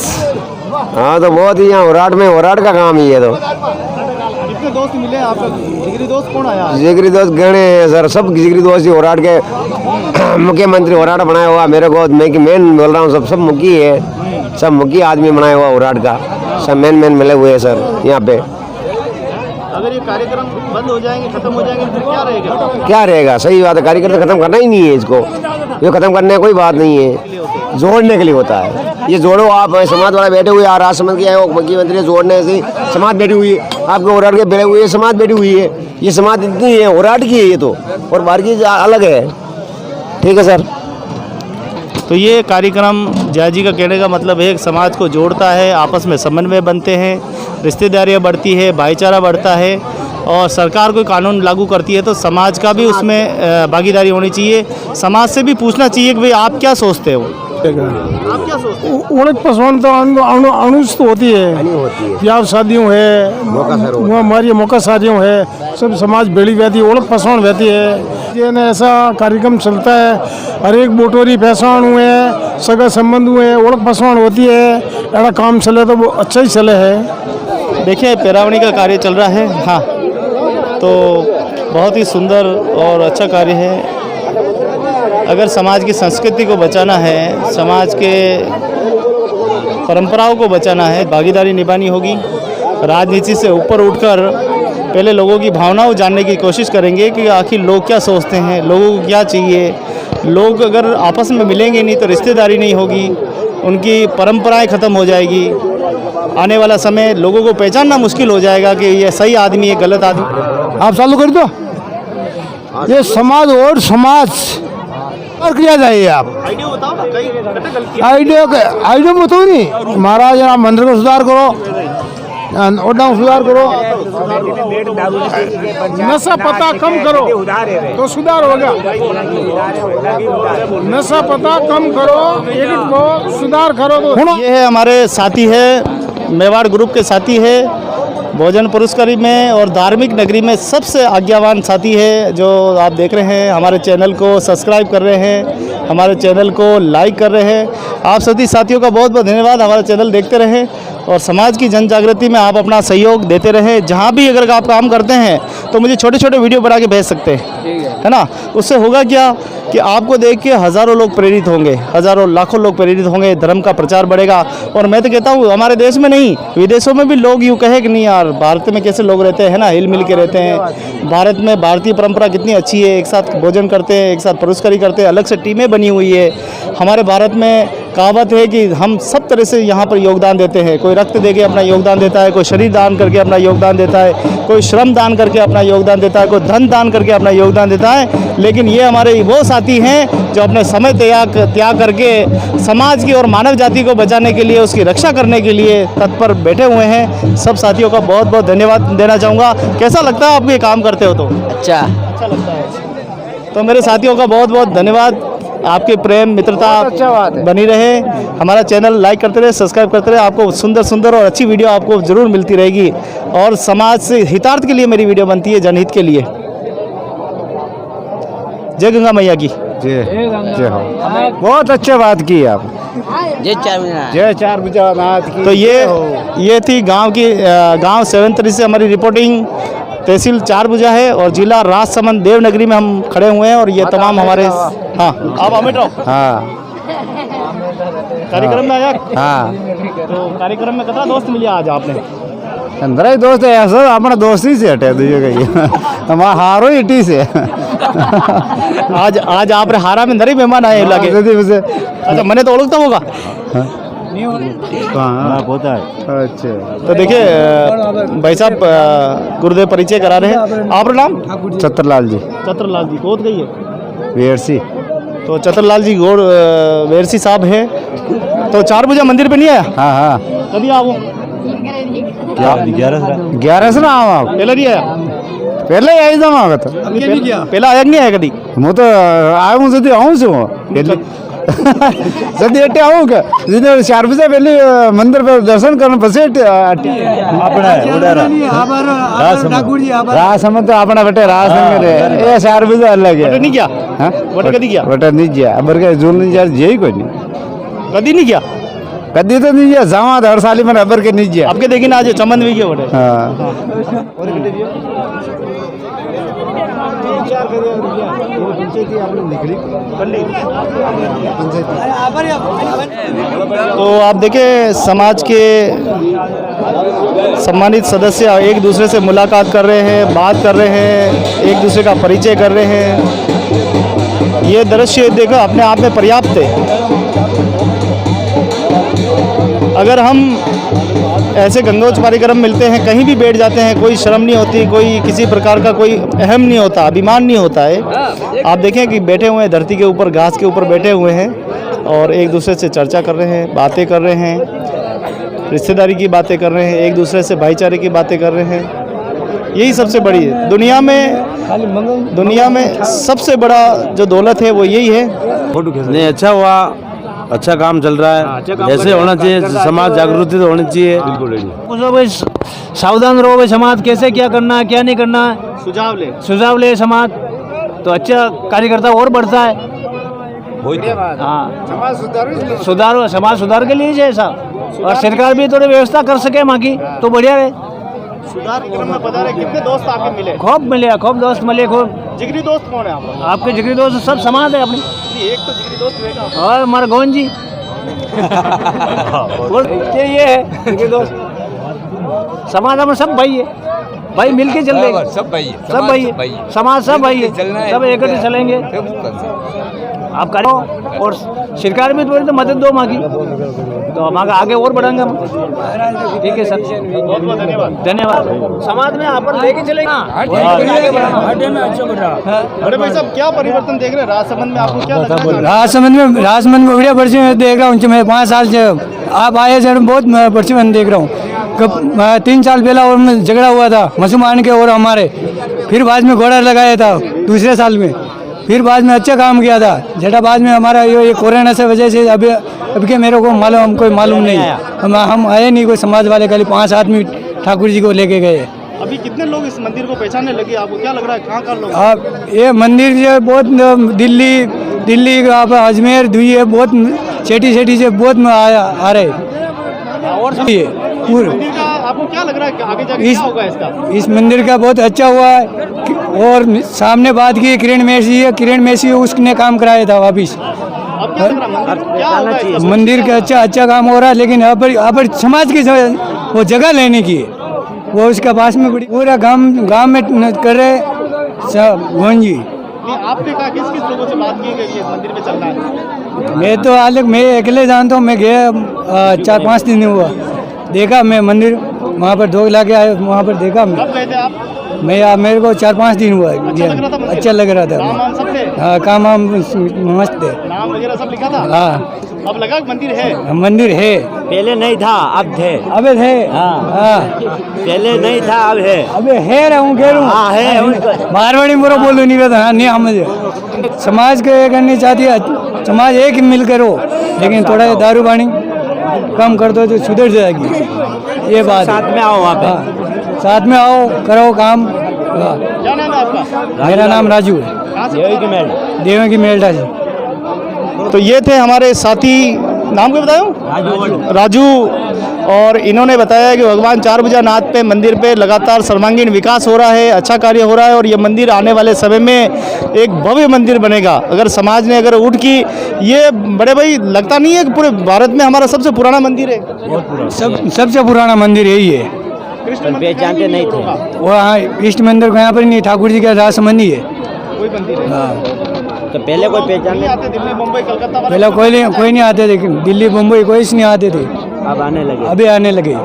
हाँ तो बहुत ही, यहाँ ओराट का काम ही है। तो कितने दोस्त मिले आपका? जिगरी दोस्त कौन आया? जिगरी दोस्त गणे हैं सर, सब जिगरी दोस्त ही ओराट के मुख्यमंत्री ओराट बनाया हुआ मेरे को। मैं बोल रहा हूँ, सब मुखी है, सब मुखी आदमी बनाया हुआ ओराट का, सब मेन मिले हुए हैं सर यहाँ पे। अगर ये कार्यक्रम बंद हो जाएंगे, खत्म हो जाएंगे, फिर क्या रहेगा? क्या रहेगा? सही बात है, कार्यक्रम खत्म करना ही नहीं है इसको। ये खत्म करने की कोई बात नहीं है, जोड़ने के लिए होता है। ये जोड़ो आप, समाज वाले बैठे हुए हैं, राजसमंद के आए मुख्यमंत्री जोड़ने से समाज बैठी हुई है, आपके ओराट के बैठे हुए समाज बैठी हुई है। ये समाज इतनी है, ओराट की है ये तो, और बाहर की अलग है। ठीक है सर। तो ये कार्यक्रम जया जी का कहने का मतलब है, एक समाज को जोड़ता है, आपस में समन्वय बनते हैं, रिश्तेदारियाँ बढ़ती है, भाईचारा बढ़ता है और सरकार कोई कानून लागू करती है तो समाज का भी उसमें भागीदारी होनी चाहिए। समाज से भी पूछना चाहिए कि भाई आप क्या सोचते हो, आप क्या सोचते हो? ओळख पसंद तो अनुचित होती है, ब्याह शादियों है, हमारी मौका शादियों है, सब समाज बेड़ी बहती है, ओळख पसंद रहती है। ये न ऐसा कार्यक्रम चलता है, हर एक बोटोरी पहचान हुए, सगा संबंध हुए, ओळख पसंद होती है। ऐसा काम चले तो वो अच्छा ही चले है। देखिए पैरावनी का कार्य चल रहा है। हाँ, तो बहुत ही सुंदर और अच्छा कार्य है। अगर समाज की संस्कृति को बचाना है, समाज के परंपराओं को बचाना है, भागीदारी निभानी होगी। राजनीति से ऊपर उठकर पहले लोगों की भावनाओं जानने की कोशिश करेंगे कि आखिर लोग क्या सोचते हैं, लोगों को क्या चाहिए। लोग अगर आपस में मिलेंगे नहीं तो रिश्तेदारी नहीं होगी, उनकी परंपराएं ख़त्म हो जाएगी। आने वाला समय लोगों को पहचानना मुश्किल हो जाएगा कि ये सही आदमी है, गलत आदमी। आप चालू कर दो। ये समाज और समाज और किया जाइए। आप आइडिया बताओ ना, आइडिया बताओ नहीं महाराज, आप मंदिर को सुधार करो, ओडा सुधार करो, नशा पता कम करो तो सुधार होगा। नशा पता कम करो, एक को सुधार करो तो। ये है हमारे साथी है, मेवाड़ ग्रुप के साथी है, भोजन पुरस्कारी में और धार्मिक नगरी में सबसे आज्ञावान साथी है, जो आप देख रहे हैं। हमारे चैनल को सब्सक्राइब कर रहे हैं, हमारे चैनल को लाइक कर रहे हैं। आप सभी साथियों का बहुत बहुत धन्यवाद। हमारा चैनल देखते रहें और समाज की जन जागृति में आप अपना सहयोग देते रहें। जहाँ भी अगर आप काम करते हैं तो तो मुझे छोटे छोटे वीडियो बना के भेज सकते हैं, है ना। उससे होगा क्या कि आपको देख के हज़ारों लोग प्रेरित होंगे, हज़ारों लाखों लोग प्रेरित होंगे, धर्म का प्रचार बढ़ेगा। और मैं तो कहता हूँ हमारे देश में नहीं, विदेशों में भी लोग यूँ कहे कि नहीं यार भारत में कैसे लोग रहते हैं ना, हिल मिल के रहते हैं। भारत में भारतीय परंपरा कितनी अच्छी है, एक साथ भोजन करते हैं, एक साथ परोसकरी करते हैं, अलग से टीमें बनी हुई है। हमारे भारत में कहावत है कि हम सब तरह से यहाँ पर योगदान देते हैं। कोई रक्त दे के अपना योगदान देता है, कोई शरीर दान करके अपना योगदान देता है, कोई श्रम दान करके अपना योगदान देता है, कोई धन दान करके अपना योगदान देता है। लेकिन ये हमारे वो साथी हैं जो अपने समय त्याग करके समाज की और मानव जाति को बचाने के लिए, उसकी रक्षा करने के लिए तत्पर बैठे हुए हैं। सब साथियों का बहुत बहुत धन्यवाद देना चाहूँगा। कैसा लगता है आपको ये काम करते हो तो? अच्छा लगता है। तो मेरे साथियों का बहुत बहुत धन्यवाद। आपके प्रेम मित्रता बनी रहे, हमारा चैनल लाइक करते रहे, सब्सक्राइब करते रहे। आपको सुंदर सुंदर और अच्छी वीडियो आपको ज़रूर मिलती रहेगी और समाज से हितार्थ के लिए मेरी वीडियो बनती है, जनहित के लिए। जय गंगा मैया की जय हो। बहुत अच्छी बात की आप। जय चार नाथ की। तो ये थी गांव 7 से हमारी रिपोर्टिंग। तहसील 4 भुजा है और जिला राजसमंद देवनगरी में हम खड़े हुए हैं। और ये तमाम हमारे हाँ आप अमित राव हाँ कार्यक्रम में आया। हाँ तो कार्यक्रम में कितना दोस्त मिले आज आपने? अंदर ही दोस्त है सर, अपना दोस्त ही से हटे दूसरे कहीं हमारा हारो इटी से आज आप हारा में अंदर ही मेहमान आए लगे। अच्छा मैंने तो ओळखता होगा। हाँ होता है। अच्छा तो देखिए भाई साहब गुरुदेव परिचय करा रहे हैं। आपका नाम? छत्रलाल जी। छत्रलाल जी गोद गई है वेरसी। तो छत्रलाल जी गोड़ वेरसी साहब है। तो 4 भुजा मंदिर पे नहीं आया? हाँ हाँ कभी आओ? 11 से ना आओ आप? पहले नहीं आया? पहले आई जाऊँ आगे तो पहला आया नहीं आया कभी? હું તો આવ્યું સુધી આવું છું એટલે જલ્દી એટલે આવું કે જીને 4 બજે પહેલી મંદિર પર દર્શન કરવાનું પછી આપણે રાસમંદ તો આપણા બેટે રાસ એ 4 બજે અલગ है। नहीं क्या? हाँ वोट कभी किया? बेटा नहीं गया अबर के जून नहीं जा जई कोई नहीं कभी नहीं किया? कदी तो नहीं गया जावा हर साल मैंने अबर के नहीं गया। आपके देखिए ना आज चमन भी गया वोट। तो आप देखें समाज के सम्मानित सदस्य एक दूसरे से मुलाकात कर रहे हैं, बात कर रहे हैं, एक दूसरे का परिचय कर रहे हैं। ये दृश्य देखो अपने आप में पर्याप्त है। अगर हम ऐसे गंगोच कार्यक्रम मिलते हैं, कहीं भी बैठ जाते हैं, कोई शर्म नहीं होती, कोई किसी प्रकार का कोई अहम नहीं होता, अभिमान नहीं होता है। आप देखें कि बैठे हुए हैं धरती के ऊपर, घास के ऊपर बैठे हुए हैं और एक दूसरे से चर्चा कर रहे हैं, बातें कर रहे हैं, रिश्तेदारी की बातें कर रहे हैं, एक दूसरे से भाईचारे की बातें कर रहे हैं। यही सबसे बड़ी है दुनिया में सबसे बड़ा जो दौलत है वो यही है। नहीं अच्छा हुआ, अच्छा काम चल रहा है, ऐसे होना चाहिए। समाज जागृति तो होनी चाहिए। भाई सावधान रहो भाई, समाज कैसे क्या करना है क्या नहीं करना है, सुझाव ले समाज तो अच्छा कार्यकर्ता और बढ़ता है। हाँ समाज सुधार के लिए जैसा और सरकार भी थोड़ी व्यवस्था कर सके वहाँ की तो बढ़िया है। सुधार में बता रहे कितने दोस्त आपके मिले? खूब दोस्त मिले खूब। जिगरी दोस्त कौन है आपके जिगरी दोस्त सब समाज है अपनी। एक तो जिगरी दोस्त बेटा और हमारा गोविंद जी ये है जिगरी दोस्त। समाज में सब भाई है, भाई मिलके चल रहे सब भाई है, समाज सब भाई है, सब इकट्ठे चलेंगे। आप करो और सरकार भी थोड़ी तो मदद दो माँ की तो हम आगे और बढ़ेंगे हम। ठीक है सर, बहुत बहुत धन्यवाद। समाज में आप लेके चलेंगे। बड़े भाई साहब क्या परिवर्तन देख रहे हैं राजसमंद में? आपको क्या लगता है? राजसमंद में बढ़िया वर्षी में देख रहा हूँ। मैं 5 साल से आप आए सर, बहुत वर्षी में देख रहा हूँ। 3 साल पहला और झगड़ा हुआ था मुसलमान के और हमारे, फिर बाद में घोड़ा लगाया था दूसरे साल में, फिर बाद में अच्छा काम किया था। जेठा बाद में हमारा ये कोरोना से वजह से अभी के मेरे को कोई मालूम नहीं, हम आए नहीं कोई समाज वाले, खाली 5 आदमी ठाकुर जी को लेके गए। अभी कितने लोग इस मंदिर को पहचानने लगे? आपको क्या लग रहा है कहाँ लोग? आप ये मंदिर जो बहुत दिल्ली आप अजमेर दुई है, बहुत सेठी से बहुत आ रहे और पूरे आपको क्या लग रहा है कि आगे जाके क्या होगा इसका? इस मंदिर का बहुत अच्छा हुआ है और सामने बात की किरण मेसी है, किरण मेसी उसने काम कराया था वापिस। अब क्या लग रहा है मंदिर क्या होगा इसका? मंदिर का अच्छा काम हो रहा है, लेकिन अब समाज की वो जगह लेने की है, वो उसका पास में बड़ी पूरा गांव में कर रहे मोहन जी। नहीं, आपने कहा किस किस लोगों से बात की गई है मंदिर में चलना है? मैं तो अलग मैं अकेले जानता हूँ, मैं गया 4-5 दिन हुआ, देखा मैं मंदिर वहाँ पर धोख ला के आया, वहाँ पर देखा मैं। कब गए थे आप? मैं मेरे को 4-5 दिन हुआ अच्छा लग रहा था मंदिर? अच्छा लग रहा था। नाम वाम सब थे? हाँ, काम वाम मस्त है। नाम वगैरह सब लिखा था? हाँ, अब लगा कि मंदिर है? मंदिर है, पहले नहीं था, अब थे। अबे है। हाँ। पहले नहीं था, अब है। अबे है रहा हूँ, कह रहा हूँ। हाँ, है। मारवाड़ी में बोलो नहीं रहता। हाँ, नहीं हम समाज को ये करनी चाहती है, समाज एक मिलकर हो, लेकिन थोड़ा ये दारू पानी कम कर दो तो सुधर जाएगी। ये बात साथ में आओ वहाँ पे। हाँ, साथ में आओ, करो काम। हाँ। क्या नाम है आपका? मेरा नाम राजू है, कहाँ से? देवी की मेल्टा से। तो ये थे हमारे साथी, नाम क्या बताया? राजू। और इन्होंने बताया कि भगवान चार भुजानाथ पे मंदिर पे लगातार सर्वांगीण विकास हो रहा है, अच्छा कार्य हो रहा है और ये मंदिर आने वाले समय में एक भव्य मंदिर बनेगा। अगर समाज ने अगर उठ की, ये बड़े भाई लगता नहीं है कि पूरे भारत में हमारा सबसे पुराना मंदिर है? सबसे पुराना मंदिर यही है। पहचानते नहीं थे वो हाँ, इष्ट मंदिर को यहाँ पर नहीं, ठाकुर जी का राजसमंदी है। कोई मंदिर है? हाँ, तो पहले कोई पहचान नहीं आते दिल्ली मुंबई कलकत्ता वाले? पहले कोई नहीं आते थे, दिल्ली मुंबई कोई नहीं आते थे, अब आने लगे। अभी आने लगे।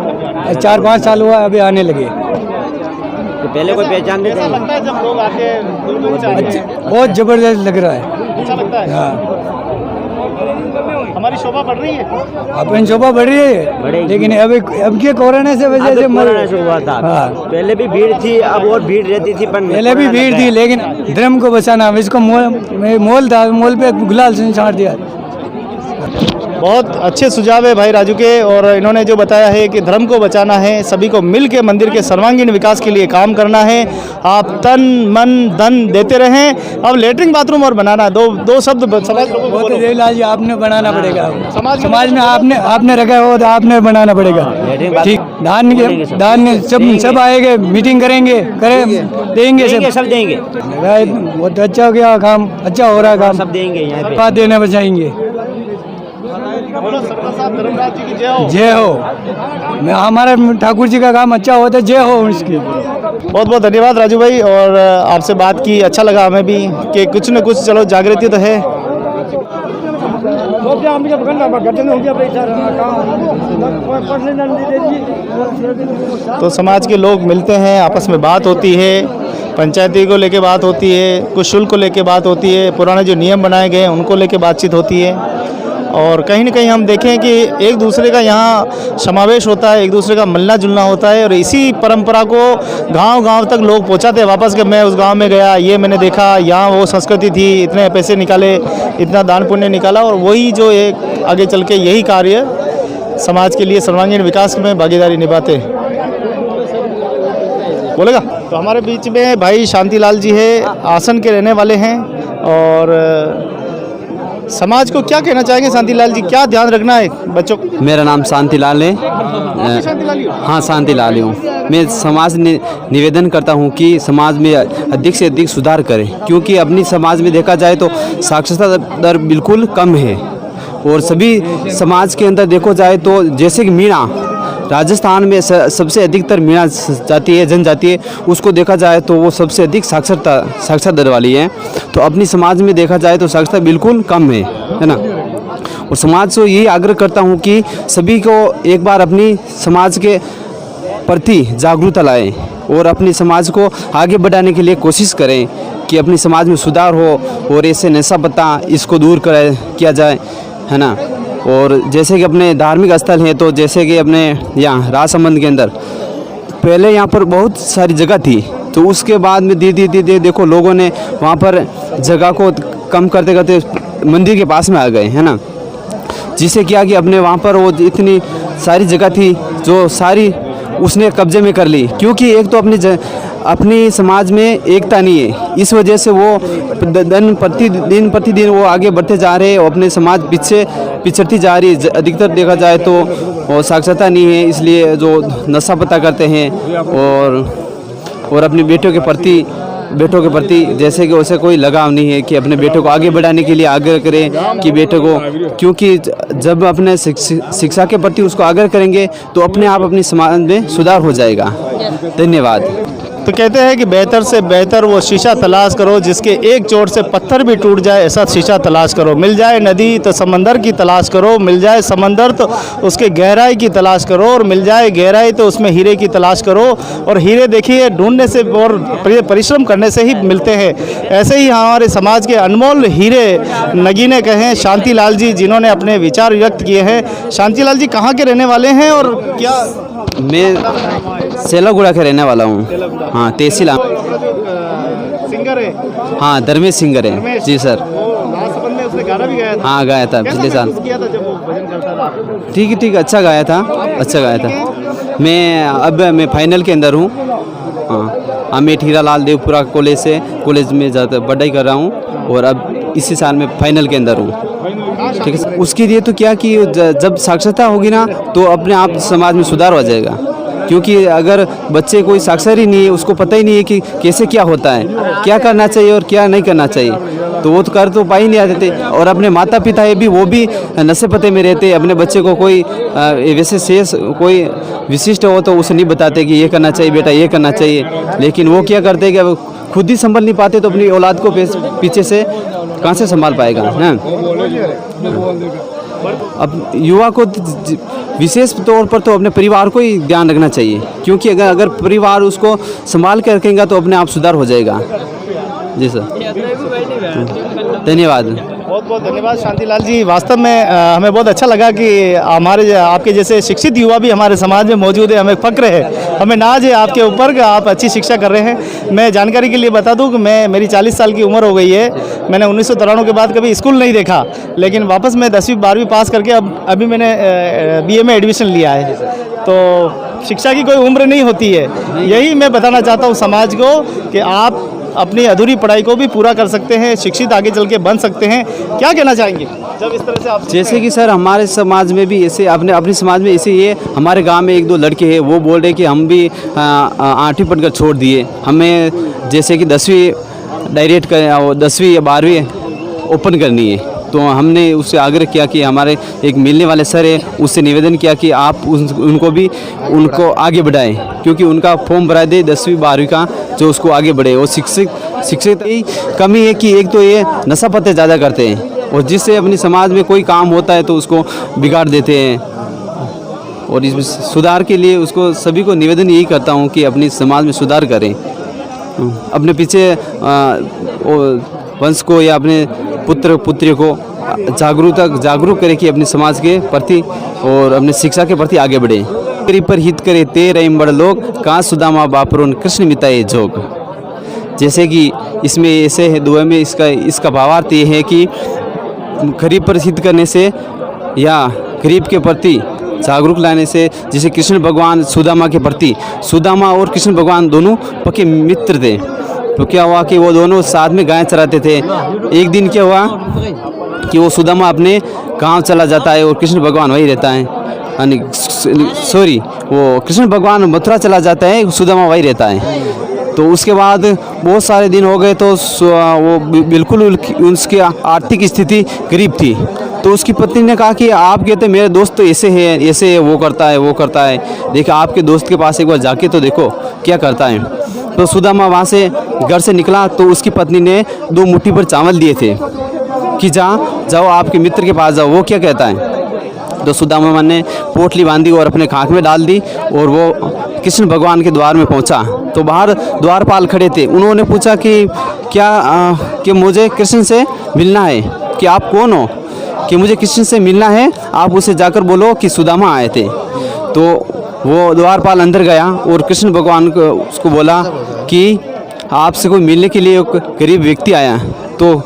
4-5 साल हुआ, अभी आने लगे। तो पहले कोई पहचान नहीं ऐसा थे। लगता है जब लोग आके दूर दूर से आते हैं? बहुत जबरदस्त लग रहा है। अच्छा लगता है? हाँ, हमारी शोभा बढ़ रही है? अपन शोभा बढ़ रही है, बढ़ेगी। लेकिन अब के कोरोना से वजह से कोरोना से हुआ था। हाँ, पहले भी भीड़ थी, अब और भीड़ रहती थी, पर पहले भी भीड़ थी, लेकिन धर्म को बचाना, इसको मोल था, मोल पे गुलाल से छाड़ दिया। बहुत अच्छे सुझाव है भाई राजू के, और इन्होंने जो बताया है कि धर्म को बचाना है, सभी को मिल के मंदिर के सर्वांगीण विकास के लिए काम करना है। आप तन मन धन देते रहें। अब लेटरिन बाथरूम और बनाना है, दो शब्द समाज लोगों को वो तो बोलो। देवलाल जी आपने बनाना पड़ेगा, समाज में आपने रखा है वो तो आपने बनाना पड़ेगा। ठीक, दान सब आएंगे, मीटिंग करेंगे, देंगे सब देंगे, बहुत अच्छा हो गया काम, अच्छा हो रहा है काम, सब देंगे यहाँ पे। बात देने बचाएंगे। बोलो सरदार साहब धर्मराज जी की जय हो। जय हो। मैं हमारा ठाकुर जी का काम अच्छा होता है, जय हो उसकी। बहुत बहुत धन्यवाद राजू भाई, और आपसे बात की अच्छा लगा हमें भी कि कुछ न कुछ चलो जागृति तो है। तो समाज के लोग मिलते हैं, आपस में बात होती है, पंचायती को लेके बात होती है, कुछ शुल्क को लेके बात होती है, पुराने जो नियम बनाए गए हैं उनको लेके बातचीत होती है, और कहीं ना कहीं हम देखें कि एक दूसरे का यहाँ समावेश होता है, एक दूसरे का मिलना जुलना होता है, और इसी परंपरा को गांव-गांव तक लोग पहुँचाते हैं वापस कि मैं उस गांव में गया, ये मैंने देखा, यहाँ वो संस्कृति थी, इतने पैसे निकाले, इतना दान पुण्य निकाला, और वही जो एक आगे चल के यही कार्य समाज के लिए सर्वांगीण विकास में भागीदारी निभाते हैं। बोलेगा? तो हमारे बीच में भाई शांतिलाल जी है, आसन के रहने वाले हैं, और समाज को क्या कहना चाहेंगे शांतिलाल जी, क्या ध्यान रखना है बच्चों को? मेरा नाम शांतिलाल है। शांतिलाल ही हो? हाँ, शांतिलाल ही हूँ। मैं समाज निवेदन करता हूँ कि समाज में अधिक से अधिक सुधार करें, क्योंकि अपनी समाज में देखा जाए तो साक्षरता दर बिल्कुल कम है, और सभी समाज के अंदर देखो जाए तो जैसे कि मीणा राजस्थान में सबसे अधिकतर मीणा जाति है, जनजाति है, उसको देखा जाए तो वो सबसे अधिक साक्षरता दर वाली है। तो अपनी समाज में देखा जाए तो साक्षरता बिल्कुल कम है ना। और समाज से यही आग्रह करता हूँ कि सभी को एक बार अपनी समाज के प्रति जागरूकता लाएं और अपनी समाज को आगे बढ़ाने के लिए कोशिश करें कि अपनी समाज में सुधार हो, और ऐसे नशा पत्ता इसको दूर किया जाए, है ना। और जैसे कि अपने धार्मिक स्थल हैं, तो जैसे कि अपने यहाँ राजसमंद के अंदर पहले यहाँ पर बहुत सारी जगह थी, तो उसके बाद में धीरे देखो लोगों ने वहाँ पर जगह को कम करते करते मंदिर के पास में आ गए, है ना। जिससे क्या कि अपने वहाँ पर वो इतनी सारी जगह थी जो सारी उसने कब्जे में कर ली, क्योंकि एक तो अपनी समाज में एकता नहीं है, इस वजह से वो दिन प्रतिदिन वो आगे बढ़ते जा रहे हैं और अपने समाज पिछड़ती जा रही है। अधिकतर देखा जाए तो वो साक्षरता नहीं है, इसलिए जो नशा पता करते हैं और अपने बेटों के प्रति जैसे कि उसे कोई लगाव नहीं है कि अपने बेटों को आगे बढ़ाने के लिए आग्रह करें कि बेटों को, क्योंकि जब अपने शिक्षा के प्रति उसको आग्रह करेंगे तो अपने आप अपनी समाज में सुधार हो जाएगा। धन्यवाद। तो कहते हैं कि बेहतर से बेहतर वो शीशा तलाश करो जिसके एक चोट से पत्थर भी टूट जाए, ऐसा शीशा तलाश करो। मिल जाए नदी तो समंदर की तलाश करो, मिल जाए समंदर तो उसके गहराई की तलाश करो, और मिल जाए गहराई तो उसमें हीरे की तलाश करो। और हीरे देखिए ढूंढने से और परिश्रम करने से ही मिलते हैं। ऐसे ही हमारे समाज के अनमोल हीरे नगीने कहें शांति लाल जी, जिन्होंने अपने विचार व्यक्त किए हैं। शांति लाल जी कहाँ के रहने वाले हैं और क्या? मैं सेलागुड़ा का रहने वाला हूँ। हाँ, तहसील सिंगर है। हाँ, धर्मेश सिंगर है जी सर। में उसने गाना भी गाया था। हाँ, गाया था पिछले साल। किया था जब वो भजन करता था। ठीक, अच्छा गाया था। मैं फाइनल के अंदर हूँ। हाँ, मैं हीरालाल देवपुरा कॉलेज में पढ़ाई कर रहा हूँ और अब इसी साल में फाइनल के अंदर हूँ। ठीक है, उसके लिए तो क्या कि जब साक्षरता होगी ना तो अपने आप समाज में सुधार हो जाएगा, क्योंकि अगर बच्चे कोई साक्षर ही नहीं है, उसको पता ही नहीं है कि कैसे क्या होता है, क्या करना चाहिए और क्या नहीं करना चाहिए, तो वो तो कर तो पा ही नहीं आते थे। और अपने माता पिता है भी, वो भी नशे पते में रहते, अपने बच्चे को कोई वैसे शेष कोई विशिष्ट हो तो उसे नहीं बताते कि ये करना चाहिए बेटा, ये करना चाहिए, लेकिन वो क्या करते हैं कि अब खुद ही संभल नहीं पाते तो अपनी औलाद को पीछे से कहाँ से संभाल पाएगा ना। अब युवा को विशेष तौर पर तो अपने परिवार को ही ध्यान रखना चाहिए, क्योंकि अगर परिवार उसको संभाल के रखेगा तो अपने आप सुधार हो जाएगा। जी सर, धन्यवाद। बहुत बहुत धन्यवाद शांतिलाल जी। वास्तव में हमें बहुत अच्छा लगा कि आपके जैसे शिक्षित युवा भी हमारे समाज में मौजूद है। हमें फ़क्र है, हमें नाज है आपके ऊपर कि आप अच्छी शिक्षा कर रहे हैं। मैं जानकारी के लिए बता दूं कि मेरी 40 साल की उम्र हो गई है। मैंने 1993 के बाद कभी स्कूल नहीं देखा, लेकिन वापस मैं 10वीं 12वीं पास करके अभी मैंने BA में एडमिशन लिया है। तो शिक्षा की कोई उम्र नहीं होती है। यही मैं बताना चाहता हूँ समाज को कि आप अपनी अधूरी पढ़ाई को भी पूरा कर सकते हैं, शिक्षित आगे चल के बन सकते हैं। क्या कहना चाहेंगे जब इस तरह से आप? जैसे कि सर हमारे समाज में भी ऐसे अपने समाज में ऐसे ये हमारे गांव में 1-2 लड़के हैं, वो बोल रहे कि हम भी 8वीं पढ़कर छोड़ दिए, हमें जैसे कि 10वीं डायरेक्ट कर और 10वीं या 12वीं ओपन करनी है। तो हमने उससे आग्रह किया कि हमारे एक मिलने वाले सर है, उससे निवेदन किया कि आप उनको आगे बढ़ाएं, क्योंकि उनका फॉर्म भरा दे 10वीं 12वीं का, जो उसको आगे बढ़े। और शिक्षित की कमी है कि एक तो ये नशा पत्ते ज़्यादा करते हैं और जिससे अपनी समाज में कोई काम होता है तो उसको बिगाड़ देते हैं। और इस सुधार के लिए उसको सभी को निवेदन यही करता हूँ कि अपनी समाज में सुधार करें, अपने पीछे वंश को या अपने पुत्र पुत्रियों को जागरूक करें कि अपने समाज के प्रति और अपने शिक्षा के प्रति आगे बढ़े। गरीब पर हित करे ते रहीम बड़ लोग, कहाँ सुदामा बापरोन कृष्ण मिताए जोग। जैसे कि इसमें ऐसे है दुआ में इसका भावार्थ ये है कि गरीब पर हित करने से या गरीब के प्रति जागरूक लाने से, जैसे कृष्ण भगवान सुदामा के प्रति, सुदामा और कृष्ण भगवान दोनों पक्के मित्र थे। तो क्या हुआ कि वो दोनों साथ में गाय चराते थे। एक दिन क्या हुआ कि वो सुदामा अपने गांव चला जाता है और कृष्ण भगवान वही रहता है, वो कृष्ण भगवान मथुरा चला जाता है, सुदामा वही रहता है। तो उसके बाद बहुत सारे दिन हो गए तो वो बिल्कुल उसकी आर्थिक स्थिति गरीब थी। तो उसकी पत्नी ने कहा कि आप कहते मेरे दोस्त तो ऐसे है, वो करता है, देखिए आपके दोस्त के पास एक बार जाके तो देखो क्या करता है। तो सुदामा वहाँ से घर से निकला तो उसकी पत्नी ने 2 मुट्ठी पर चावल दिए थे कि जाओ आपके मित्र के पास जाओ, वो क्या कहता है। तो सुदामा ने पोटली बांधी और अपने खाक में डाल दी और वो कृष्ण भगवान के द्वार में पहुंचा। तो बाहर द्वारपाल खड़े थे, उन्होंने पूछा कि कि मुझे कृष्ण से मिलना है, कि आप कौन हो, कि मुझे कृष्ण से मिलना है, आप उसे जाकर बोलो कि सुदामा आए थे। तो वो द्वारपाल अंदर गया और कृष्ण भगवान को उसको बोला कि आपसे कोई मिलने के लिए एक गरीब व्यक्ति आया। तो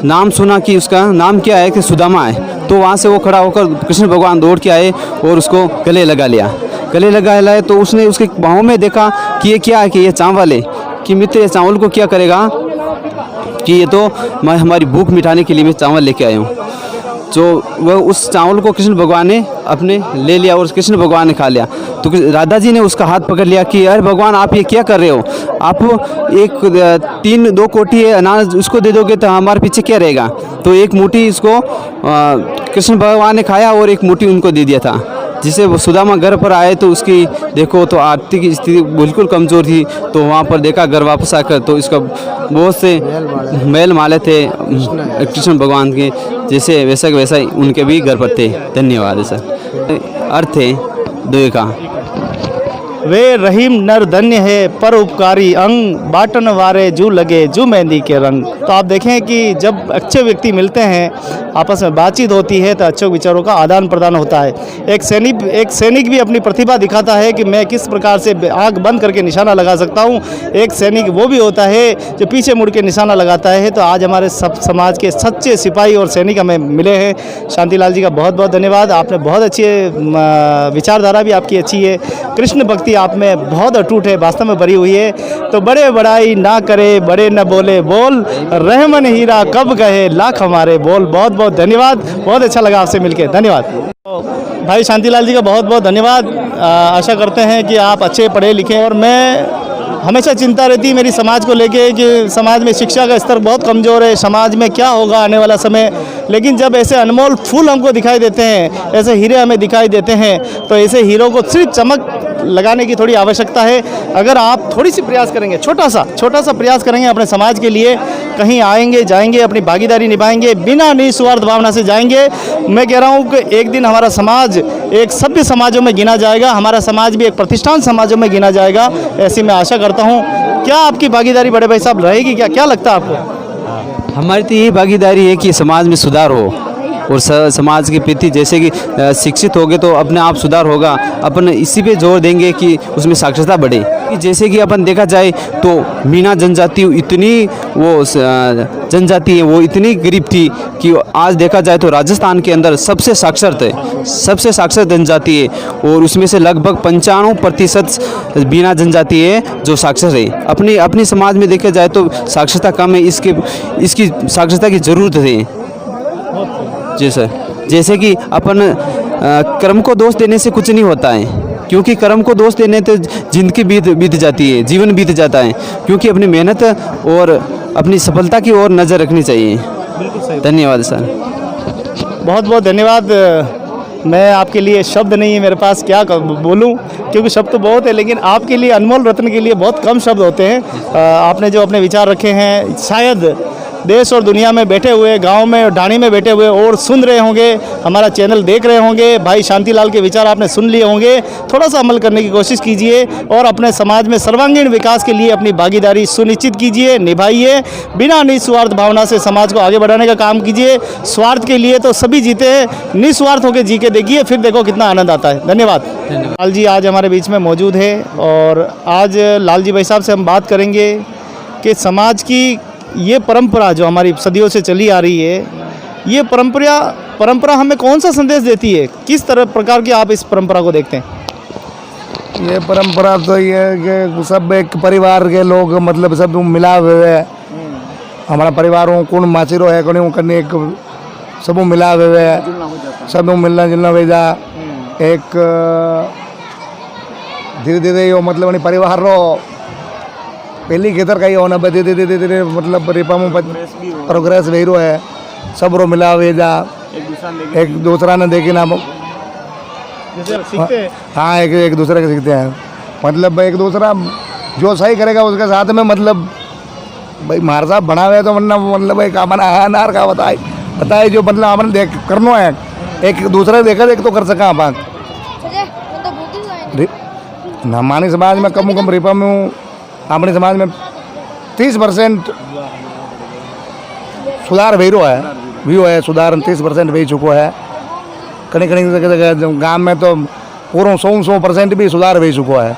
नाम सुना कि उसका नाम क्या है, कि सुदामा है। तो वहाँ से वो खड़ा होकर कृष्ण भगवान दौड़ के आए और उसको गले लगा लिया। गले लगा है तो उसने उसके पाँव में देखा कि ये क्या है, कि ये चावल है, कि मित्र ये चावल को क्या करेगा, कि ये तो मैं हमारी भूख मिटाने के लिए मैं चावल लेके आया हूँ। जो वह उस चावल को कृष्ण भगवान ने अपने ले लिया और कृष्ण भगवान ने खा लिया। तो राधा जी ने उसका हाथ पकड़ लिया कि अरे भगवान आप ये क्या कर रहे हो, आप एक 2 कोटी अनाज उसको दे दोगे तो हमारे पीछे क्या रहेगा। तो एक मुट्ठी इसको कृष्ण भगवान ने खाया और एक मुट्ठी उनको दे दिया था। जिसे वो सुदामा घर पर आए तो उसकी देखो तो आर्थिक स्थिति बिल्कुल कमज़ोर थी। तो वहाँ पर देखा घर वापस आकर तो इसका बहुत से मैल माले थे कृष्ण भगवान के, जैसे वैसा ही उनके भी घर पर थे। धन्यवाद सर। अर्थ है दुए का वे रहीम नर धन्य है पर उपकारी अंग, बाटन वारे जू लगे जू मेहंदी के रंग। तो आप देखें कि जब अच्छे व्यक्ति मिलते हैं, आपस में बातचीत होती है तो अच्छे विचारों का आदान प्रदान होता है। एक सैनिक भी अपनी प्रतिभा दिखाता है कि मैं किस प्रकार से आँख बंद करके निशाना लगा सकता हूँ। एक सैनिक वो भी होता है जो पीछे मुड़ के निशाना लगाता है। तो आज हमारे सब समाज के सच्चे सिपाही और सैनिक हमें मिले हैं। शांतिलाल जी का बहुत बहुत धन्यवाद। आपने बहुत अच्छी विचारधारा भी आपकी अच्छी है, कृष्ण भक्ति आप में बहुत अटूट है, वास्तव में भरी हुई है। तो बड़े बड़ाई ना करे बड़े न बोले बोल, रहमन हीरा कब कहे लाख हमारे बोल। बहुत बहुत धन्यवाद, बहुत अच्छा लगा आपसे मिलकर, धन्यवाद। तो भाई शांतिलाल जी का बहुत बहुत धन्यवाद। आशा करते हैं कि आप अच्छे पढ़े लिखे। और मैं हमेशा चिंता रहती है मेरी समाज को लेके कि समाज में शिक्षा का स्तर बहुत कमज़ोर है, समाज में क्या होगा आने वाला समय। लेकिन जब ऐसे अनमोल फूल हमको दिखाई देते हैं, ऐसे हीरे हमें दिखाई देते हैं, तो ऐसे हीरों को सिर्फ चमक लगाने की थोड़ी आवश्यकता है। अगर आप थोड़ी सी प्रयास करेंगे, छोटा सा प्रयास करेंगे अपने समाज के लिए, कहीं आएंगे जाएंगे, अपनी भागीदारी निभाएंगे, बिना निस्वार्थ भावना से जाएंगे। मैं कह रहा हूँ कि एक दिन हमारा समाज एक सभ्य समाजों में गिना जाएगा, हमारा समाज भी एक प्रतिष्ठान समाजों में गिना जाएगा, ऐसी मैं आशा करता हूँ। क्या आपकी भागीदारी बड़े भाई साहब रहेगी क्या लगता है आपको? हमारी तो यही भागीदारी है कि समाज में सुधार हो और समाज के प्रति जैसे कि शिक्षित होगे तो अपने आप सुधार होगा। अपन इसी पे जोर देंगे कि उसमें साक्षरता बढ़े। जैसे कि अपन देखा जाए तो मीणा जनजाति इतनी वो जनजाति है, वो इतनी गरीब थी कि आज देखा जाए तो राजस्थान के अंदर सबसे साक्षर जनजाति है और उसमें से लगभग 95% मीणा जनजाति है जो साक्षर है। अपनी समाज में देखा जाए तो साक्षरता कम है, इसकी साक्षरता की ज़रूरत है। जी सर, जैसे कि अपन कर्म को दोष देने से कुछ नहीं होता है, क्योंकि कर्म को दोष देने तो जिंदगी बीत जाती है, जीवन बीत जाता है। क्योंकि अपनी मेहनत और अपनी सफलता की ओर नज़र रखनी चाहिए। बिल्कुल सही। धन्यवाद सर। बहुत बहुत धन्यवाद। मैं आपके लिए शब्द नहीं है मेरे पास, क्या बोलूं, क्योंकि शब्द तो बहुत है, लेकिन आपके लिए अनमोल रत्न के लिए बहुत कम शब्द होते हैं। आपने जो अपने विचार रखे हैं, शायद देश और दुनिया में बैठे हुए, गांव में और ढाणी में बैठे हुए और सुन रहे होंगे, हमारा चैनल देख रहे होंगे। भाई शांतिलाल के विचार आपने सुन लिए होंगे, थोड़ा सा अमल करने की कोशिश कीजिए और अपने समाज में सर्वांगीण विकास के लिए अपनी भागीदारी सुनिश्चित कीजिए, निभाइए। बिना निस्वार्थ भावना से समाज को आगे बढ़ाने का काम कीजिए। स्वार्थ के लिए तो सभी जीते हैं, निस्वार्थ होकर जी के देखिए, फिर देखो कितना आनंद आता है। धन्यवाद। लाल जी आज हमारे बीच में मौजूद है और आज लाल जी भाई साहब से हम बात करेंगे कि समाज की ये परंपरा जो हमारी सदियों से चली आ रही है, ये परंपरा हमें कौन सा संदेश देती है? किस तरह प्रकार की आप इस परंपरा को देखते हैं? ये परंपरा तो ये है कि सब एक परिवार के लोग मतलब सब मिला हुए है। हमारा परिवारों कौन माचिरो है कौन करने एक सब मिला हुए है, सब मिलना जुलना भेजा एक धीरे धीरे यो मतलब परिवार रो पहली खेतर का ही होना धीरे धीरे धीरे मतलब रिपा में प्रोग्रेस वही रो है, सब रो मिला भेजा एक दूसरा ने देखी ना हाँ एक दूसरे के सीखते हैं। मतलब एक दूसरा जो सही करेगा उसके साथ में मतलब भाई मार साहब बना हुए तो मतलब भाई का बना है नार का बताए जो मतलब आपने देख करना है, एक दूसरे देखा देख तो कर सका आप हमारे समाज में कम रिपा में हूँ। अपने समाज में 30% सुधार वही है सुधार 30% वही चुको है। कहीं जगह गांव में तो पूरा 100% भी सुधार वही चुको है।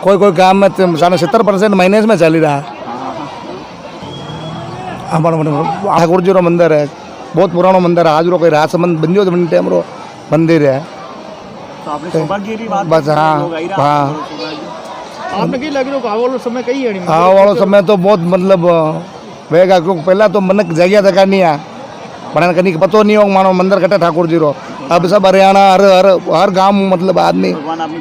कोई गांव में 70% माइनस में चल रहा है। ठाकुर जी रो मंदिर है, बहुत पुराना मंदिर है। आज रो कोई राजसमंद बंदियों टाइम रो मंदिर है। तो आपने सौभाग्य की बात बस हाँ हाँ आपने कही लग रहा वालो समय कही है हाँ वालों समय तो बहुत मतलब वेगा क्योंकि पहला तो मन जगह जगह नहीं है पढ़ने करने का पतो नहीं हो मानो मंदिर कटे ठाकुर जी रो अब सब हरियाणा हर हर हर गांव मतलब आदमी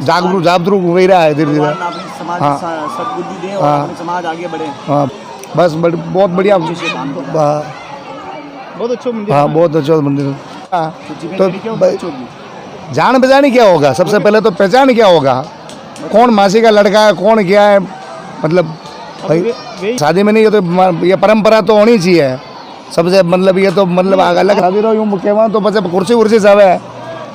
जागरूक हो रहा है धीरे धीरे हाँ सद्बुद्धि दे और समाज आगे बढ़े। हाँ बस बहुत बढ़िया हाँ बहुत अच्छा मंदिर हाँ बहुत अच्छा मंदिर तो जान पहचान क्या होगा सबसे पहले तो पहचान क्या होगा कौन मासी का लड़का है कौन क्या है मतलब भाई शादी में नहीं ये परंपरा तो होनी चाहिए सबसे मतलब ये तो मतलब अलग शादी रहो यूँ कहवा तो बस कुर्सी उर्सी सब है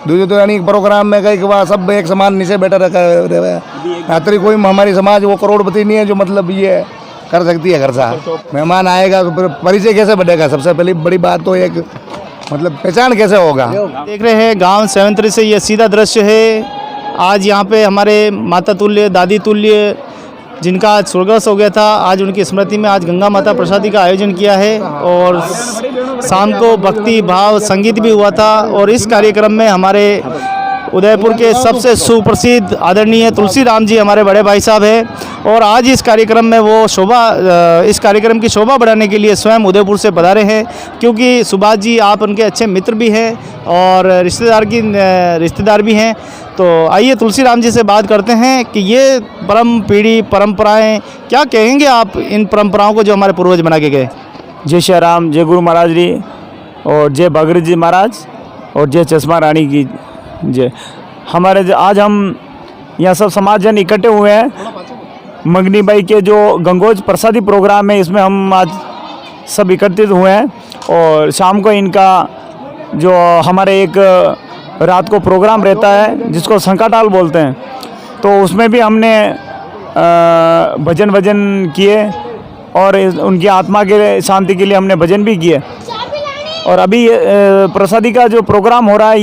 दूसरे तो यानी प्रोग्राम में कई बार सब एक समान नीचे बैठा रखा है कोई हमारी समाज वो करोड़पति नहीं है जो मतलब ये कर सकती है खर्चा मेहमान आएगा तो फिर परिचय कैसे बढ़ेगा सबसे पहली बड़ी बात तो एक मतलब पहचान कैसे होगा। देख रहे हैं गांव 73 से ये सीधा दृश्य है। आज यहाँ पे हमारे माता तुल्य दादी तुल्य जिनका आज स्वर्गवास हो गया था आज उनकी स्मृति में आज गंगा माता प्रसादी का आयोजन किया है और शाम को भक्ति भाव संगीत भी हुआ था और इस कार्यक्रम में हमारे उदयपुर के सबसे सुप्रसिद्ध आदरणीय तुलसी राम जी हमारे बड़े भाई साहब हैं और आज इस कार्यक्रम में वो इस कार्यक्रम की शोभा बढ़ाने के लिए स्वयं उदयपुर से पधारे हैं क्योंकि सुभाष जी आप उनके अच्छे मित्र भी हैं और रिश्तेदार भी हैं। तो आइए तुलसी राम जी से बात करते हैं कि ये परंपराएं क्या कहेंगे आप इन परंपराओं को जो हमारे पूर्वज बना के गए। जय श्री राम, जय गुरु महाराज जी और जय भगीरथ जी महाराज और जय चश्मा रानी की जय। हमारे आज हम यहाँ सब समाज जन इकट्ठे हुए हैं मंगनी बाई के जो गंगोज प्रसादी प्रोग्राम है इसमें हम आज सब एकत्रित हुए हैं और शाम को इनका जो हमारे एक रात को प्रोग्राम रहता है जिसको संकाटाल बोलते हैं तो उसमें भी हमने भजन किए और उनकी आत्मा के शांति के लिए हमने भजन भी किए और अभी प्रसादी का जो प्रोग्राम हो रहा है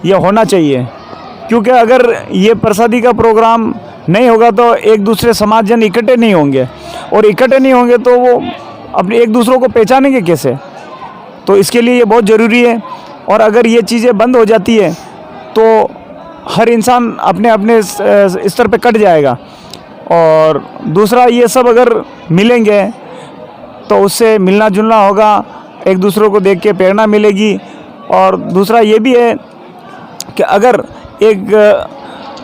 ये होना चाहिए क्योंकि अगर ये प्रसादी का प्रोग्राम नहीं होगा तो एक दूसरे समाज जन इकट्ठे नहीं होंगे और इकट्ठे नहीं होंगे तो वो अपने एक दूसरों को पहचानेंगे कैसे। तो इसके लिए ये बहुत ज़रूरी है और अगर ये चीज़ें बंद हो जाती है तो हर इंसान अपने अपने स्तर पे कट जाएगा और दूसरा ये सब अगर मिलेंगे तो उससे मिलना जुलना होगा एक दूसरों को देख के प्रेरणा मिलेगी और दूसरा ये भी है कि अगर एक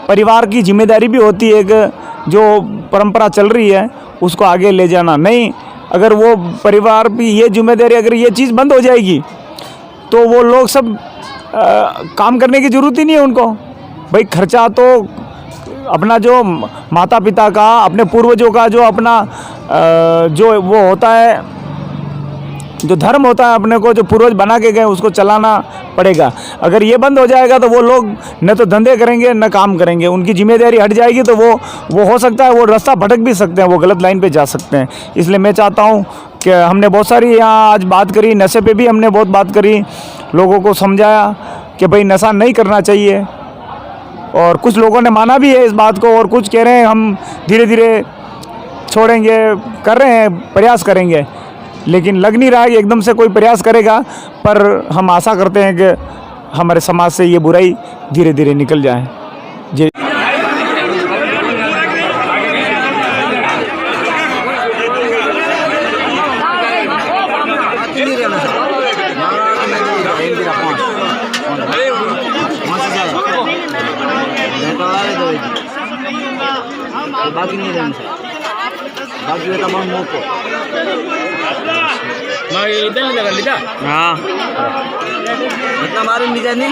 परिवार की जिम्मेदारी भी होती है एक जो परंपरा चल रही है उसको आगे ले जाना नहीं अगर वो परिवार भी ये जिम्मेदारी अगर ये चीज़ बंद हो जाएगी तो वो लोग सब काम करने की ज़रूरत ही नहीं है उनको। भाई खर्चा तो अपना जो माता पिता का अपने पूर्वजों का जो अपना जो वो होता है जो धर्म होता है अपने को जो पूर्वज बना के गए उसको चलाना पड़ेगा। अगर ये बंद हो जाएगा तो वो लोग न तो धंधे करेंगे न काम करेंगे उनकी जिम्मेदारी हट जाएगी तो वो हो सकता है वो रास्ता भटक भी सकते हैं वो गलत लाइन पे जा सकते हैं। इसलिए मैं चाहता हूँ कि हमने बहुत सारी यहाँ आज बात करी नशे पे भी हमने बहुत बात करी लोगों को समझाया कि भाई नशा नहीं करना चाहिए और कुछ लोगों ने माना भी है इस बात को और कुछ कह रहे हैं हम धीरे धीरे छोड़ेंगे कर रहे हैं प्रयास करेंगे लेकिन लग नहीं रहा है कि एकदम से कोई प्रयास करेगा पर हम आशा करते हैं कि हमारे समाज से ये बुराई धीरे धीरे निकल जाए। जी बाकी नहीं रहना बाकी रहता मन मुँह को हाँ इतना मारे नहीं जानी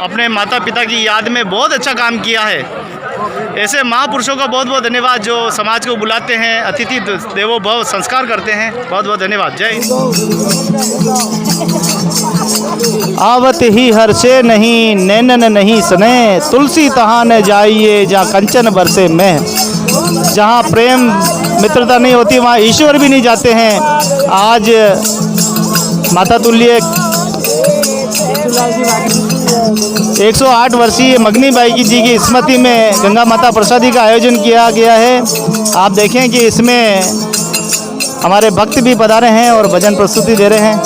अपने माता पिता की याद में बहुत अच्छा काम किया है। ऐसे महापुरुषों का बहुत बहुत धन्यवाद जो समाज को बुलाते हैं, अतिथि देवो भव संस्कार करते हैं। बहुत बहुत धन्यवाद। जय हिंद। आवत ही हर्षे नहीं नैनन नहीं सने, तुलसी तहाँ न जाइए जहाँ कंचन बरसे में। जहाँ प्रेम मित्रता नहीं होती वहाँ ईश्वर भी नहीं जाते हैं। आज माता तुल्य 108 वर्षीय मगनी बाई जी की स्मृति में गंगा माता प्रसादी का आयोजन किया गया है। आप देखें कि इसमें हमारे भक्त भी पधारे हैं और भजन प्रस्तुति दे रहे हैं।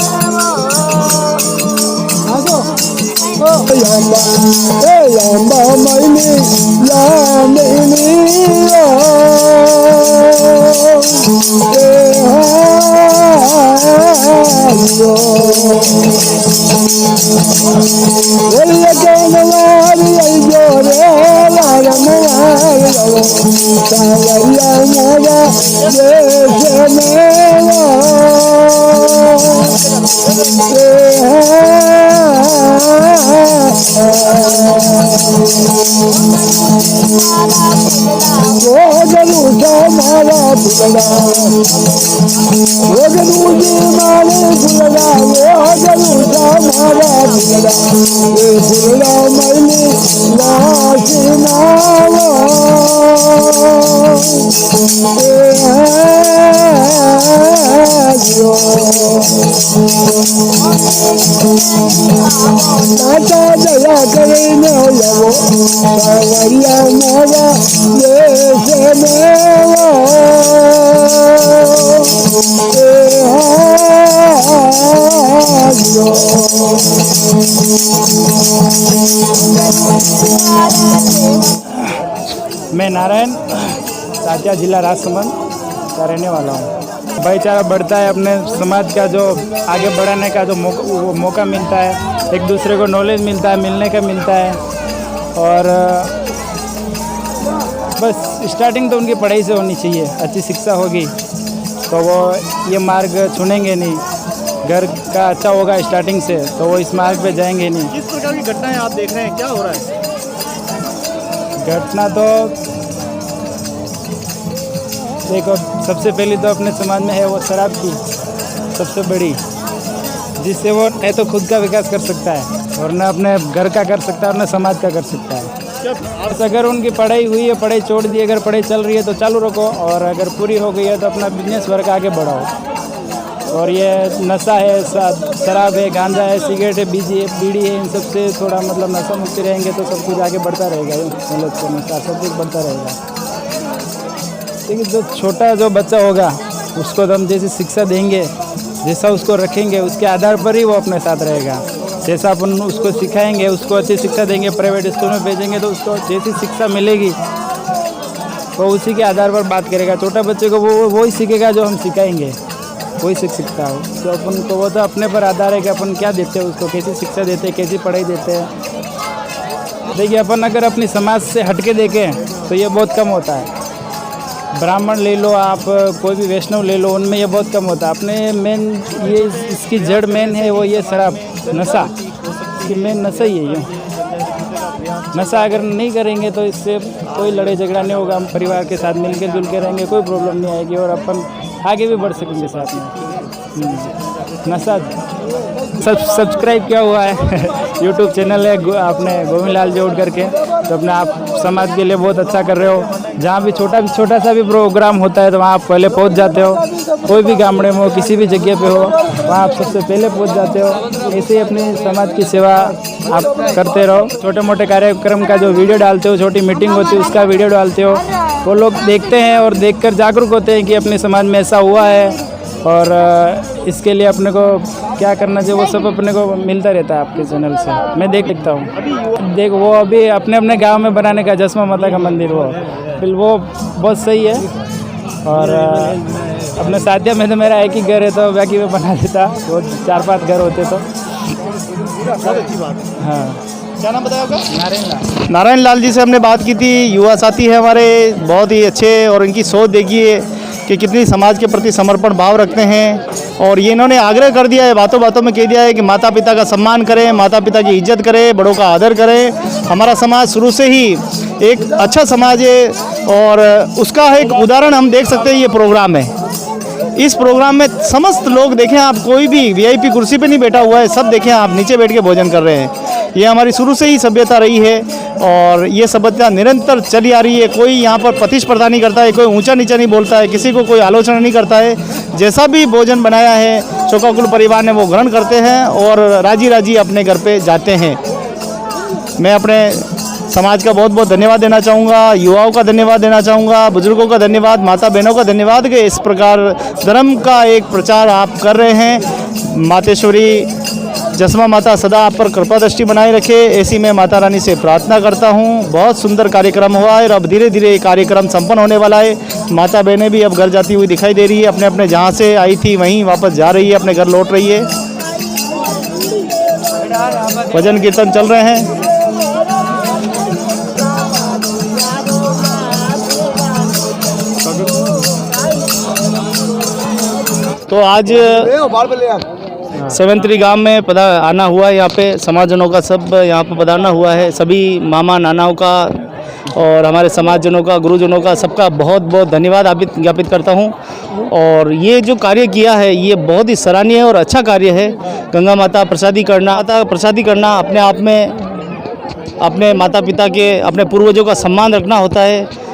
मैं नारायण साथिया जिला राजसमंद का रहने वाला हूँ। भाईचारा बढ़ता है, अपने समाज का जो आगे बढ़ाने का जो मौका मिलता है, एक दूसरे को नॉलेज मिलता है, मिलने का मिलता है। और बस स्टार्टिंग तो उनकी पढ़ाई से होनी चाहिए। अच्छी शिक्षा होगी तो वो ये मार्ग चुनेंगे नहीं। घर का अच्छा होगा स्टार्टिंग से तो वो इस मार्ग पे जाएंगे नहीं। किस प्रकार की घटनाएं आप देख रहे हैं, क्या हो रहा है? घटना तो देखो, सबसे पहले तो अपने समाज में है वो शराब की सबसे बड़ी, जिससे वो न तो खुद का विकास कर सकता है और न अपने घर का कर सकता है और न समाज का कर सकता है। बस अगर उनकी पढ़ाई हुई है, पढ़ाई छोड़ दी, अगर पढ़ाई चल रही है तो चालू रखो, और अगर पूरी हो गई है तो अपना बिजनेस वर्क आगे बढ़ाओ। और ये नशा है, शराब है, गांजा है, सिगरेट है, बीड़ी है, इन सब से थोड़ा मतलब नशा मुक्ति रहेंगे तो सब कुछ आगे बढ़ता रहेगा। मतलब के अनुसार सब कुछ बढ़ता रहेगा। लेकिन जो छोटा जो बच्चा होगा उसको तो हम जैसी शिक्षा देंगे, जैसा उसको रखेंगे, उसके आधार पर ही वो अपने साथ रहेगा। जैसा अपन उसको सिखाएंगे, उसको अच्छी शिक्षा देंगे, प्राइवेट स्कूल में भेजेंगे तो उसको जैसी शिक्षा मिलेगी वो उसी के आधार पर बात करेगा। छोटा बच्चे को वो ही सीखेगा जो हम सिखाएंगे, वही सीख सकता हो। तो अपन को वो तो अपने पर आधार है कि अपन क्या देते हैं उसको, कैसी शिक्षा देते हैं, कैसी पढ़ाई देते हैं। देखिए, अपन अगर अपनी समाज से हटके देखें तो ये बहुत कम होता है। ब्राह्मण ले लो आप, कोई भी वैष्णव ले लो, उनमें ये बहुत कम होता है। अपने मेन ये इसकी जड़ मेन है वो ये शराब, नशा, इसकी मेन नशा ही है। ये नशा अगर नहीं करेंगे तो इससे कोई लड़ाई झगड़ा नहीं होगा। हम परिवार के साथ मिलकर जुल के रहेंगे, कोई प्रॉब्लम नहीं आएगी और अपन आगे भी बढ़ सकेंगे साथ में। नशा सब्सक्राइब किया हुआ है यूट्यूब चैनल है आपने गोविंद लाल जोड़ करके, तो अपने आप समाज के लिए बहुत अच्छा कर रहे हो। जहाँ भी छोटा सा भी प्रोग्राम होता है तो वहाँ आप पहले पहुँच जाते हो। कोई भी गामड़े में हो, किसी भी जगह पे हो, वहाँ आप सबसे पहले पहुँच जाते हो। ऐसे ही अपनी समाज की सेवा आप करते रहो। छोटे मोटे कार्यक्रम का जो वीडियो डालते हो, छोटी मीटिंग होती है उसका वीडियो डालते हो, वो लोग देखते हैं और देखकर जागरूक होते हैं कि अपने समाज में ऐसा हुआ है और इसके लिए अपने को क्या करना चाहिए, वो सब अपने को मिलता रहता है आपके चैनल से। मैं देखता हूँ। देख वो अभी अपने अपने गांव में बनाने का जसमा माता का मंदिर वो बहुत सही है। और अपने साथिया में तो मेरा एक ही घर है तो बाकी मैं बना देता, वो 4-5 घर होते तो। बहुत अच्छी बात है। हाँ, क्या नाम बताया आपका? नारायण लाल। नारायण लाल जी से हमने बात की थी, युवा साथी है हमारे, बहुत ही अच्छे, और इनकी सोच देखिए कि कितनी समाज के प्रति समर्पण भाव रखते हैं। और ये इन्होंने आग्रह कर दिया है, बातों बातों में कह दिया है कि माता पिता का सम्मान करें, माता पिता की इज्जत करें, बड़ों का आदर करें। हमारा समाज शुरू से ही एक अच्छा समाज है और उसका एक उदाहरण हम देख सकते हैं। ये प्रोग्राम है, इस प्रोग्राम में समस्त लोग देखें आप, कोई भी वीआईपी कुर्सी पे नहीं बैठा हुआ है, सब देखें आप नीचे बैठ के भोजन कर रहे हैं। ये हमारी शुरू से ही सभ्यता रही है और ये सभ्यता निरंतर चली आ रही है। कोई यहाँ पर प्रतिस्पर्धा नहीं करता है, कोई ऊंचा नीचा नहीं बोलता है, किसी को कोई आलोचना नहीं करता है। जैसा भी भोजन बनाया है चौकाकुल परिवार ने वो ग्रहण करते हैं और राजी राजी अपने घर पे जाते हैं। मैं अपने समाज का बहुत बहुत धन्यवाद देना चाहूँगा, युवाओं का धन्यवाद देना चाहूँगा, बुजुर्गों का धन्यवाद, माता बहनों का धन्यवाद कि इस प्रकार धर्म का एक प्रचार आप कर रहे हैं। मातेश्वरी जसमा माता सदा आप पर कृपा दृष्टि बनाए रखे, ऐसी मैं माता रानी से प्रार्थना करता हूँ। बहुत सुंदर कार्यक्रम हुआ है और अब धीरे धीरे ये कार्यक्रम संपन्न होने वाला है। माता बहनें भी अब घर जाती हुई दिखाई दे रही है, अपने अपने जहाँ से आई थी वहीं वापस जा रही है, अपने घर लौट रही है। भजन कीर्तन चल रहे हैं। तो आज सेवंतरी गांव में आना हुआ है, यहाँ पे समाजजनों का सब यहाँ पे पधारना हुआ है। सभी मामा नानाओं का और हमारे समाजजनों का, गुरुजनों का, सबका बहुत बहुत धन्यवाद ज्ञापित करता हूँ। और ये जो कार्य किया है ये बहुत ही सराहनीय और अच्छा कार्य है। गंगा माता प्रसादी करना अपने आप में अपने माता पिता के, अपने पूर्वजों का सम्मान रखना होता है।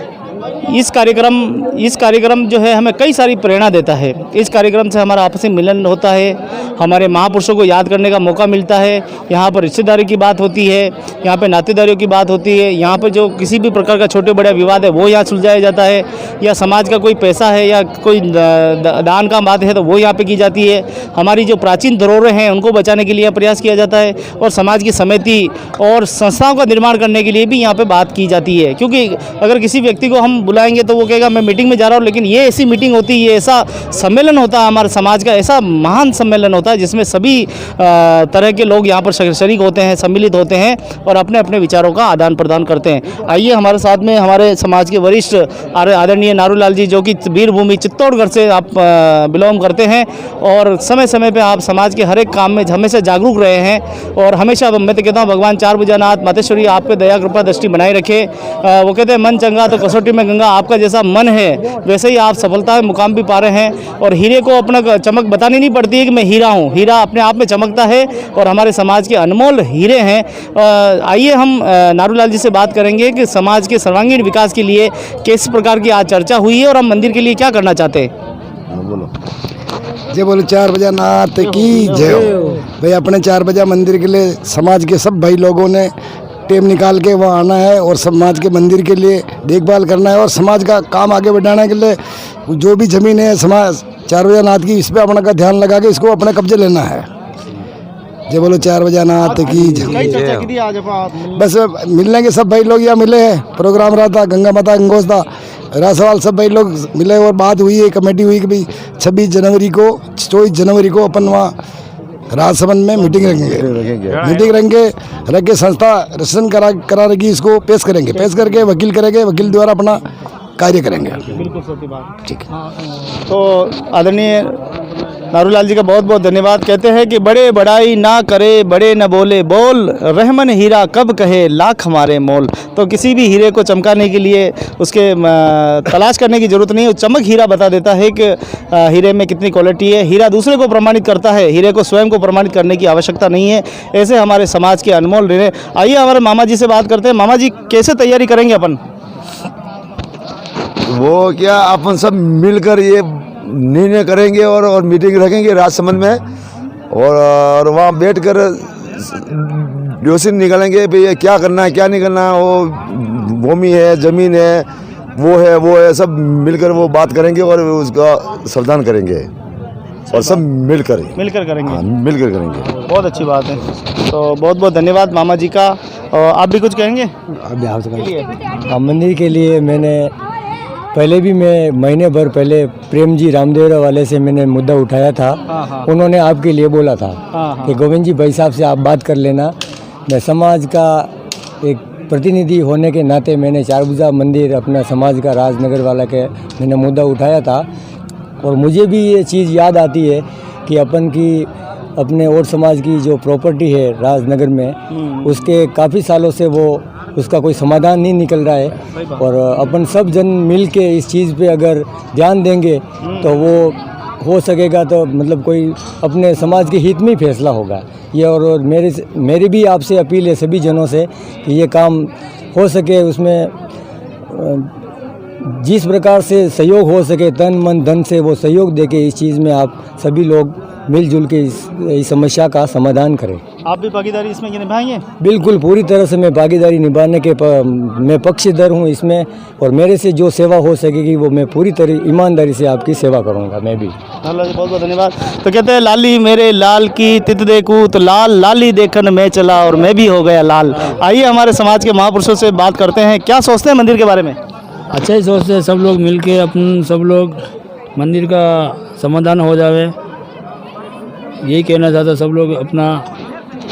इस कार्यक्रम जो है हमें कई सारी प्रेरणा देता है। इस कार्यक्रम से हमारा आपसी मिलन होता है, हमारे महापुरुषों को याद करने का मौका मिलता है। यहाँ पर रिश्तेदारी की बात होती है, यहाँ पे नातेदारियों की बात होती है, यहाँ पे जो किसी भी प्रकार का छोटे बड़े विवाद है वो यहाँ सुलझाया जाता है, या समाज का कोई पैसा है या कोई दान का बात है तो वो यहाँ पे की जाती है। हमारी जो प्राचीन धरोहरें हैं उनको बचाने के लिए प्रयास किया जाता है और समाज की समिति और संस्थाओं का निर्माण करने के लिए भी यहाँ पर बात की जाती है। क्योंकि अगर किसी व्यक्ति को हम बुलाएंगे तो वो कहेगा मैं मीटिंग में जा रहा हूँ, लेकिन ये ऐसी मीटिंग होती है, ये ऐसा सम्मेलन होता है हमारे समाज का, ऐसा महान सम्मेलन होता है जिसमें सभी तरह के लोग यहाँ पर शरीक होते हैं, सम्मिलित होते हैं और अपने अपने विचारों का आदान प्रदान करते हैं। आइए हमारे साथ में हमारे समाज के वरिष्ठ आदरणीय नारूलाल जी, जो कि वीरभूमि चित्तौड़गढ़ से आप बिलोंग करते हैं और समय समय पर आप समाज के हर एक काम में हमेशा जागरूक रहे हैं और हमेशा मैं तो कहता हूँ भगवान चार भुजानाथ मातेश्वरी आप पे दया कृपा दृष्टि बनाए रखे। वो कहते हैं मन चंगा तो कसौटी में गंगा, आपका जैसा मन है वैसे ही आप सफलता में मुकाम भी पा रहे हैं। और हीरे को अपना चमक बतानी नहीं पड़ती है कि मैं हीरा हूँ, हीरा अपने आप में चमकता है और हमारे समाज के अनमोल हीरे हैं। आइए हम नारूलाल जी से बात करेंगे कि समाज के सर्वांगीण विकास के लिए किस प्रकार की आज चर्चा हुई है और हम मंदिर के लिए क्या करना चाहते हैं। बोलो जय बोलो चार बजा नाथ की जय हो। भाई अपने चार बजा मंदिर के लिए समाज के सब भाई लोगों ने टेम निकाल के वहाँ आना है और समाज के मंदिर के लिए देखभाल करना है और समाज का काम आगे बढ़ाने के लिए जो भी ज़मीन है समाज चार बजा नाथ की, इस पर अपना का ध्यान लगा के इसको अपने कब्जे लेना है। जय बोलो चार बजा नाथ की जय। बस मिलने के सब भाई लोग यहाँ मिले हैं, प्रोग्राम रहा था, गंगा माता गंगोस था, रासवाल सब भाई लोग मिले और बात हुई है, कमेटी हुई कि भाई 24 जनवरी को अपन वहाँ राजसमंद में मीटिंग रखेंगे, रख के संस्था रजिस्ट्रेशन करा रखी, इसको पेश करके वकील करेंगे, वकील द्वारा अपना कार्य करेंगे। बिल्कुल सही बात। ठीक है। तो आदरणीय नारूलाल जी का बहुत बहुत धन्यवाद। कहते हैं कि बड़े बड़ाई ना करे, बड़े न बोले बोल, रहमन हीरा कब कहे लाख हमारे मोल। तो किसी भी हीरे को चमकाने के लिए उसके तलाश करने की ज़रूरत नहीं है, चमक हीरा बता देता है कि हीरे में कितनी क्वालिटी है। हीरा दूसरे को प्रमाणित करता है, हीरे को स्वयं को प्रमाणित करने की आवश्यकता नहीं है। ऐसे हमारे समाज के अनमोल हीरे। आइए हमारे मामा जी से बात करते हैं। मामा जी, कैसे तैयारी करेंगे अपन? वो क्या अपन सब मिलकर ये निर्णय करेंगे और मीटिंग रखेंगे राजसमंद में, और वहाँ बैठकर डिसीजन निकालेंगे भाई ये क्या करना है क्या नहीं करना है। वो भूमि है, ज़मीन है, वो है, सब मिलकर वो बात करेंगे और उसका समाधान करेंगे, और सब मिलकर करेंगे। हाँ, मिलकर करेंगे। बहुत अच्छी बात है। तो बहुत बहुत धन्यवाद मामा जी का। और आप भी कुछ कहेंगे? मंदिर के लिए मैंने पहले भी मैं महीने भर पहले प्रेम जी रामदेवरा वाले से मैंने मुद्दा उठाया था। उन्होंने आपके लिए बोला था कि गोविंद जी भाई साहब से आप बात कर लेना। मैं समाज का एक प्रतिनिधि होने के नाते मैंने चारभुजा मंदिर अपना समाज का राजनगर वाला के मैंने मुद्दा उठाया था। और मुझे भी ये चीज़ याद आती है कि अपने और समाज की जो प्रॉपर्टी है राजनगर में, उसके काफ़ी सालों से वो उसका कोई समाधान नहीं निकल रहा है। और अपन सब जन मिल के इस चीज़ पे अगर ध्यान देंगे तो वो हो सकेगा, तो मतलब कोई अपने समाज के हित में ही फैसला होगा ये। और मेरी भी आपसे अपील है सभी जनों से कि ये काम हो सके, उसमें जिस प्रकार से सहयोग हो सके तन मन धन से वो सहयोग देके इस चीज़ में आप सभी लोग मिलजुल के इस समस्या का समाधान करें। आप भी भागीदारी इसमें निभाएंगे? बिल्कुल, पूरी तरह से मैं भागीदारी निभाने के मैं पक्षधर हूँ इसमें, और मेरे से जो सेवा हो सकेगी वो मैं पूरी तरह ईमानदारी से आपकी सेवा करूँगा। मैं भी बहुत बहुत धन्यवाद। तो कहते हैं लाली मेरे लाल की तित देखूँ तो लाल लाली देखन मैं चला और मैं भी हो गया लाल। आइए हमारे समाज के महापुरुषों से बात करते हैं, क्या सोचते हैं मंदिर के बारे में? अच्छा ही सोचते हैं, सब लोग मिल के अपन सब लोग मंदिर का समाधान हो जावे, यही कहना चाहता सब लोग अपना।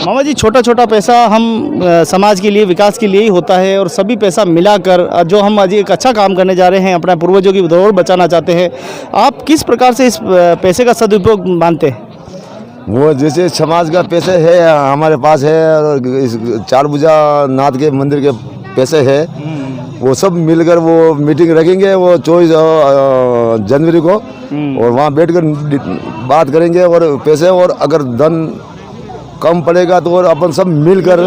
मामा जी, छोटा छोटा पैसा हम समाज के लिए, विकास के लिए ही होता है, और सभी पैसा मिलाकर जो हम आज एक अच्छा काम करने जा रहे हैं, अपना पूर्वजों की धरोहर बचाना चाहते हैं, आप किस प्रकार से इस पैसे का सदुपयोग मानते हैं? वो जैसे समाज का पैसे है हमारे पास है, और इस चारभुजा नाथ के मंदिर के पैसे है, वो सब मिलकर वो मीटिंग रखेंगे वो 24 जनवरी को, और वहाँ बैठकर बात करेंगे और पैसे, और अगर धन कम पड़ेगा तो और अपन सब मिलकर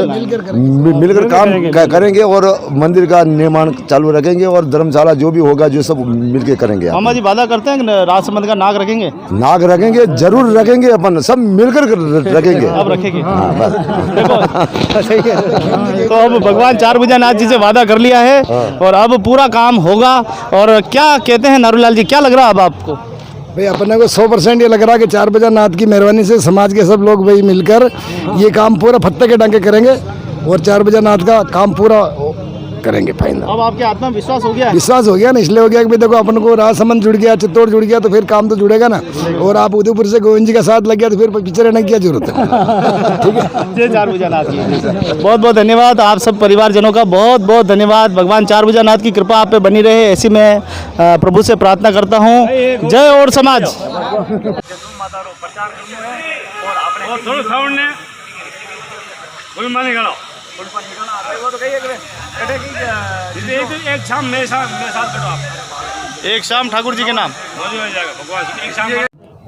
काम करेंगे और मंदिर का निर्माण चालू रखेंगे, और धर्मशाला जो भी होगा जो सब मिलकर करेंगे। मामा जी वादा करते हैं कि राजसमंद का नाग रखेंगे? नाग रखेंगे, जरूर रखेंगे, अपन सब मिलकर रखेंगे। अब रखेंगे। देखो तो अब भगवान चारभुजा नाथ जी से वादा कर लिया है, और अब पूरा काम होगा। और क्या कहते हैं नारूलाल जी, क्या लग रहा है अब आपको? भाई अपने को 100% ये लग रहा है कि चारभुजा नाथ की मेहरबानी से समाज के सब लोग भाई मिलकर ये काम पूरा फत्ते के डांके करेंगे, और चारभुजा नाथ का काम पूरा करेंगे फाइनल। अब आपके आत्मा विश्वास हो गया? विश्वास हो गया ना, इसलिए हो गया कि भाई देखो अपन को राजसमंद जुड़ गया, चित्तौड़ जुड़ गया, तो फिर काम तो जुड़ेगा ना। और आप उदयपुर से गोविंद जी का साथ लग गया तो फिर पीछे रहने की क्या जरूरत है? ठीक है। जय चारभुजा नाथ की। बहुत बहुत धन्यवाद आप सब परिवारजनों का, बहुत बहुत धन्यवाद। भगवान चारभुजा नाथ की कृपा आप पे बनी रहे, ऐसी मैं प्रभु से प्रार्थना करता हूँ। जय और समाज। एक शाम ठाकुर जी के नाम।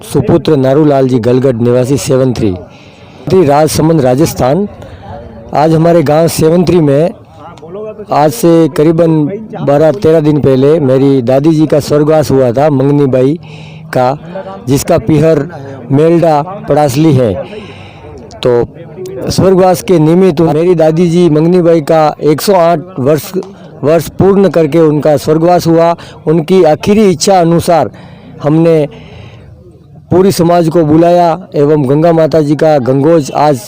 सुपुत्र नारूलाल जी गलगढ़ निवासी 73 राजसमंद राजस्थान। आज हमारे गांव 73 में आज से करीबन 12-13 दिन पहले मेरी दादी जी का स्वर्गवास हुआ था, मंगनी बाई का, जिसका पीहर मेल्डा पड़ासली है। तो स्वर्गवास के निमित्त मेरी दादी जी मंगनी बाई का 108 वर्ष पूर्ण करके उनका स्वर्गवास हुआ। उनकी आखिरी इच्छा अनुसार हमने पूरी समाज को बुलाया एवं गंगा माता जी का गंगोज आज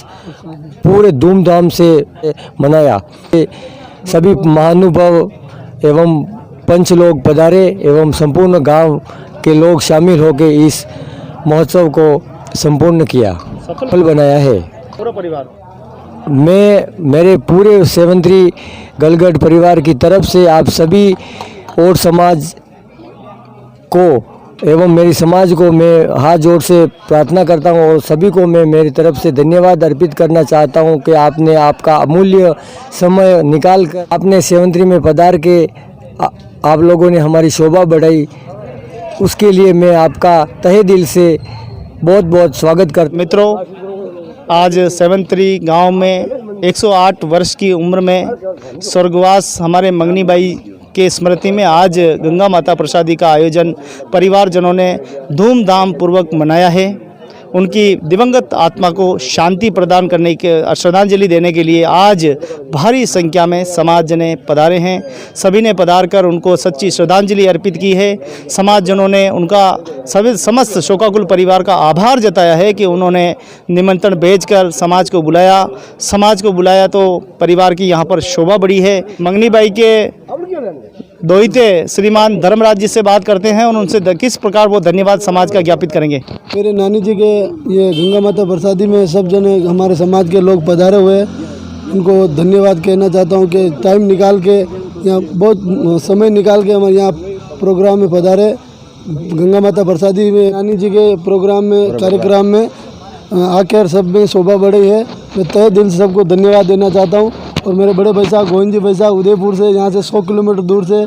पूरे धूमधाम से मनाया। सभी महानुभाव एवं पंच लोग पधारे एवं संपूर्ण गांव के लोग शामिल होकर इस महोत्सव को संपूर्ण किया, सफल बनाया है। पूरा परिवार, मैं मेरे पूरे 73 गलगढ़ परिवार की तरफ से आप सभी और समाज को एवं मेरी समाज को मैं हाथ जोड़ से प्रार्थना करता हूं और सभी को मैं मेरी तरफ से धन्यवाद अर्पित करना चाहता हूं कि आपने आपका अमूल्य समय निकाल कर आपने सेवंतरी में पधार के आप लोगों ने हमारी शोभा बढ़ाई, उसके लिए मैं आपका तहे दिल से बहुत बहुत स्वागत करता। मित्रों, आज सेवंतरी गांव में 108 वर्ष की उम्र में स्वर्गवास हमारे मंगनी बाई के स्मृति में आज गंगा माता प्रसादी का आयोजन परिवारजनों ने धूमधाम पूर्वक मनाया है। उनकी दिवंगत आत्मा को शांति प्रदान करने के श्रद्धांजलि देने के लिए आज भारी संख्या में समाज जने पधारे हैं। सभी ने पधार कर उनको सच्ची श्रद्धांजलि अर्पित की है। समाजजनों ने उनका सभी समस्त शोकाकुल परिवार का आभार जताया है कि उन्होंने निमंत्रण भेजकर समाज को बुलाया तो परिवार की यहाँ पर शोभा बढ़ी है। मंगनी बाई के दोहिते श्रीमान धर्मराज जी से बात करते हैं और उनसे किस प्रकार वो धन्यवाद समाज का ज्ञापित करेंगे। मेरे नानी जी के ये गंगा माता प्रसादी में सब जने हमारे समाज के लोग पधारे हुए हैं, उनको धन्यवाद कहना चाहता हूँ कि टाइम निकाल के यहाँ बहुत समय निकाल के हमारे यहाँ प्रोग्राम में पधारे। गंगा माता प्रसादी में नानी जी के प्रोग्राम में कार्यक्रम में आकर सब में शोभा बढ़ी है। मैं तहे दिल से सबको धन्यवाद देना चाहता हूँ। और मेरे बड़े भाई साहब गोविंद जी भाई साहब उदयपुर से, यहाँ से 100 किलोमीटर दूर से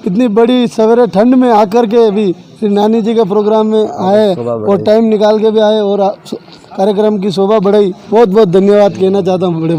इतनी बड़ी सवेरे ठंड में आकर के भी श्री नानी जी के प्रोग्राम में आए और टाइम निकाल के भी आए और कार्यक्रम की शोभा बढ़ाई। बहुत बहुत धन्यवाद कहना चाहता हूँ बड़े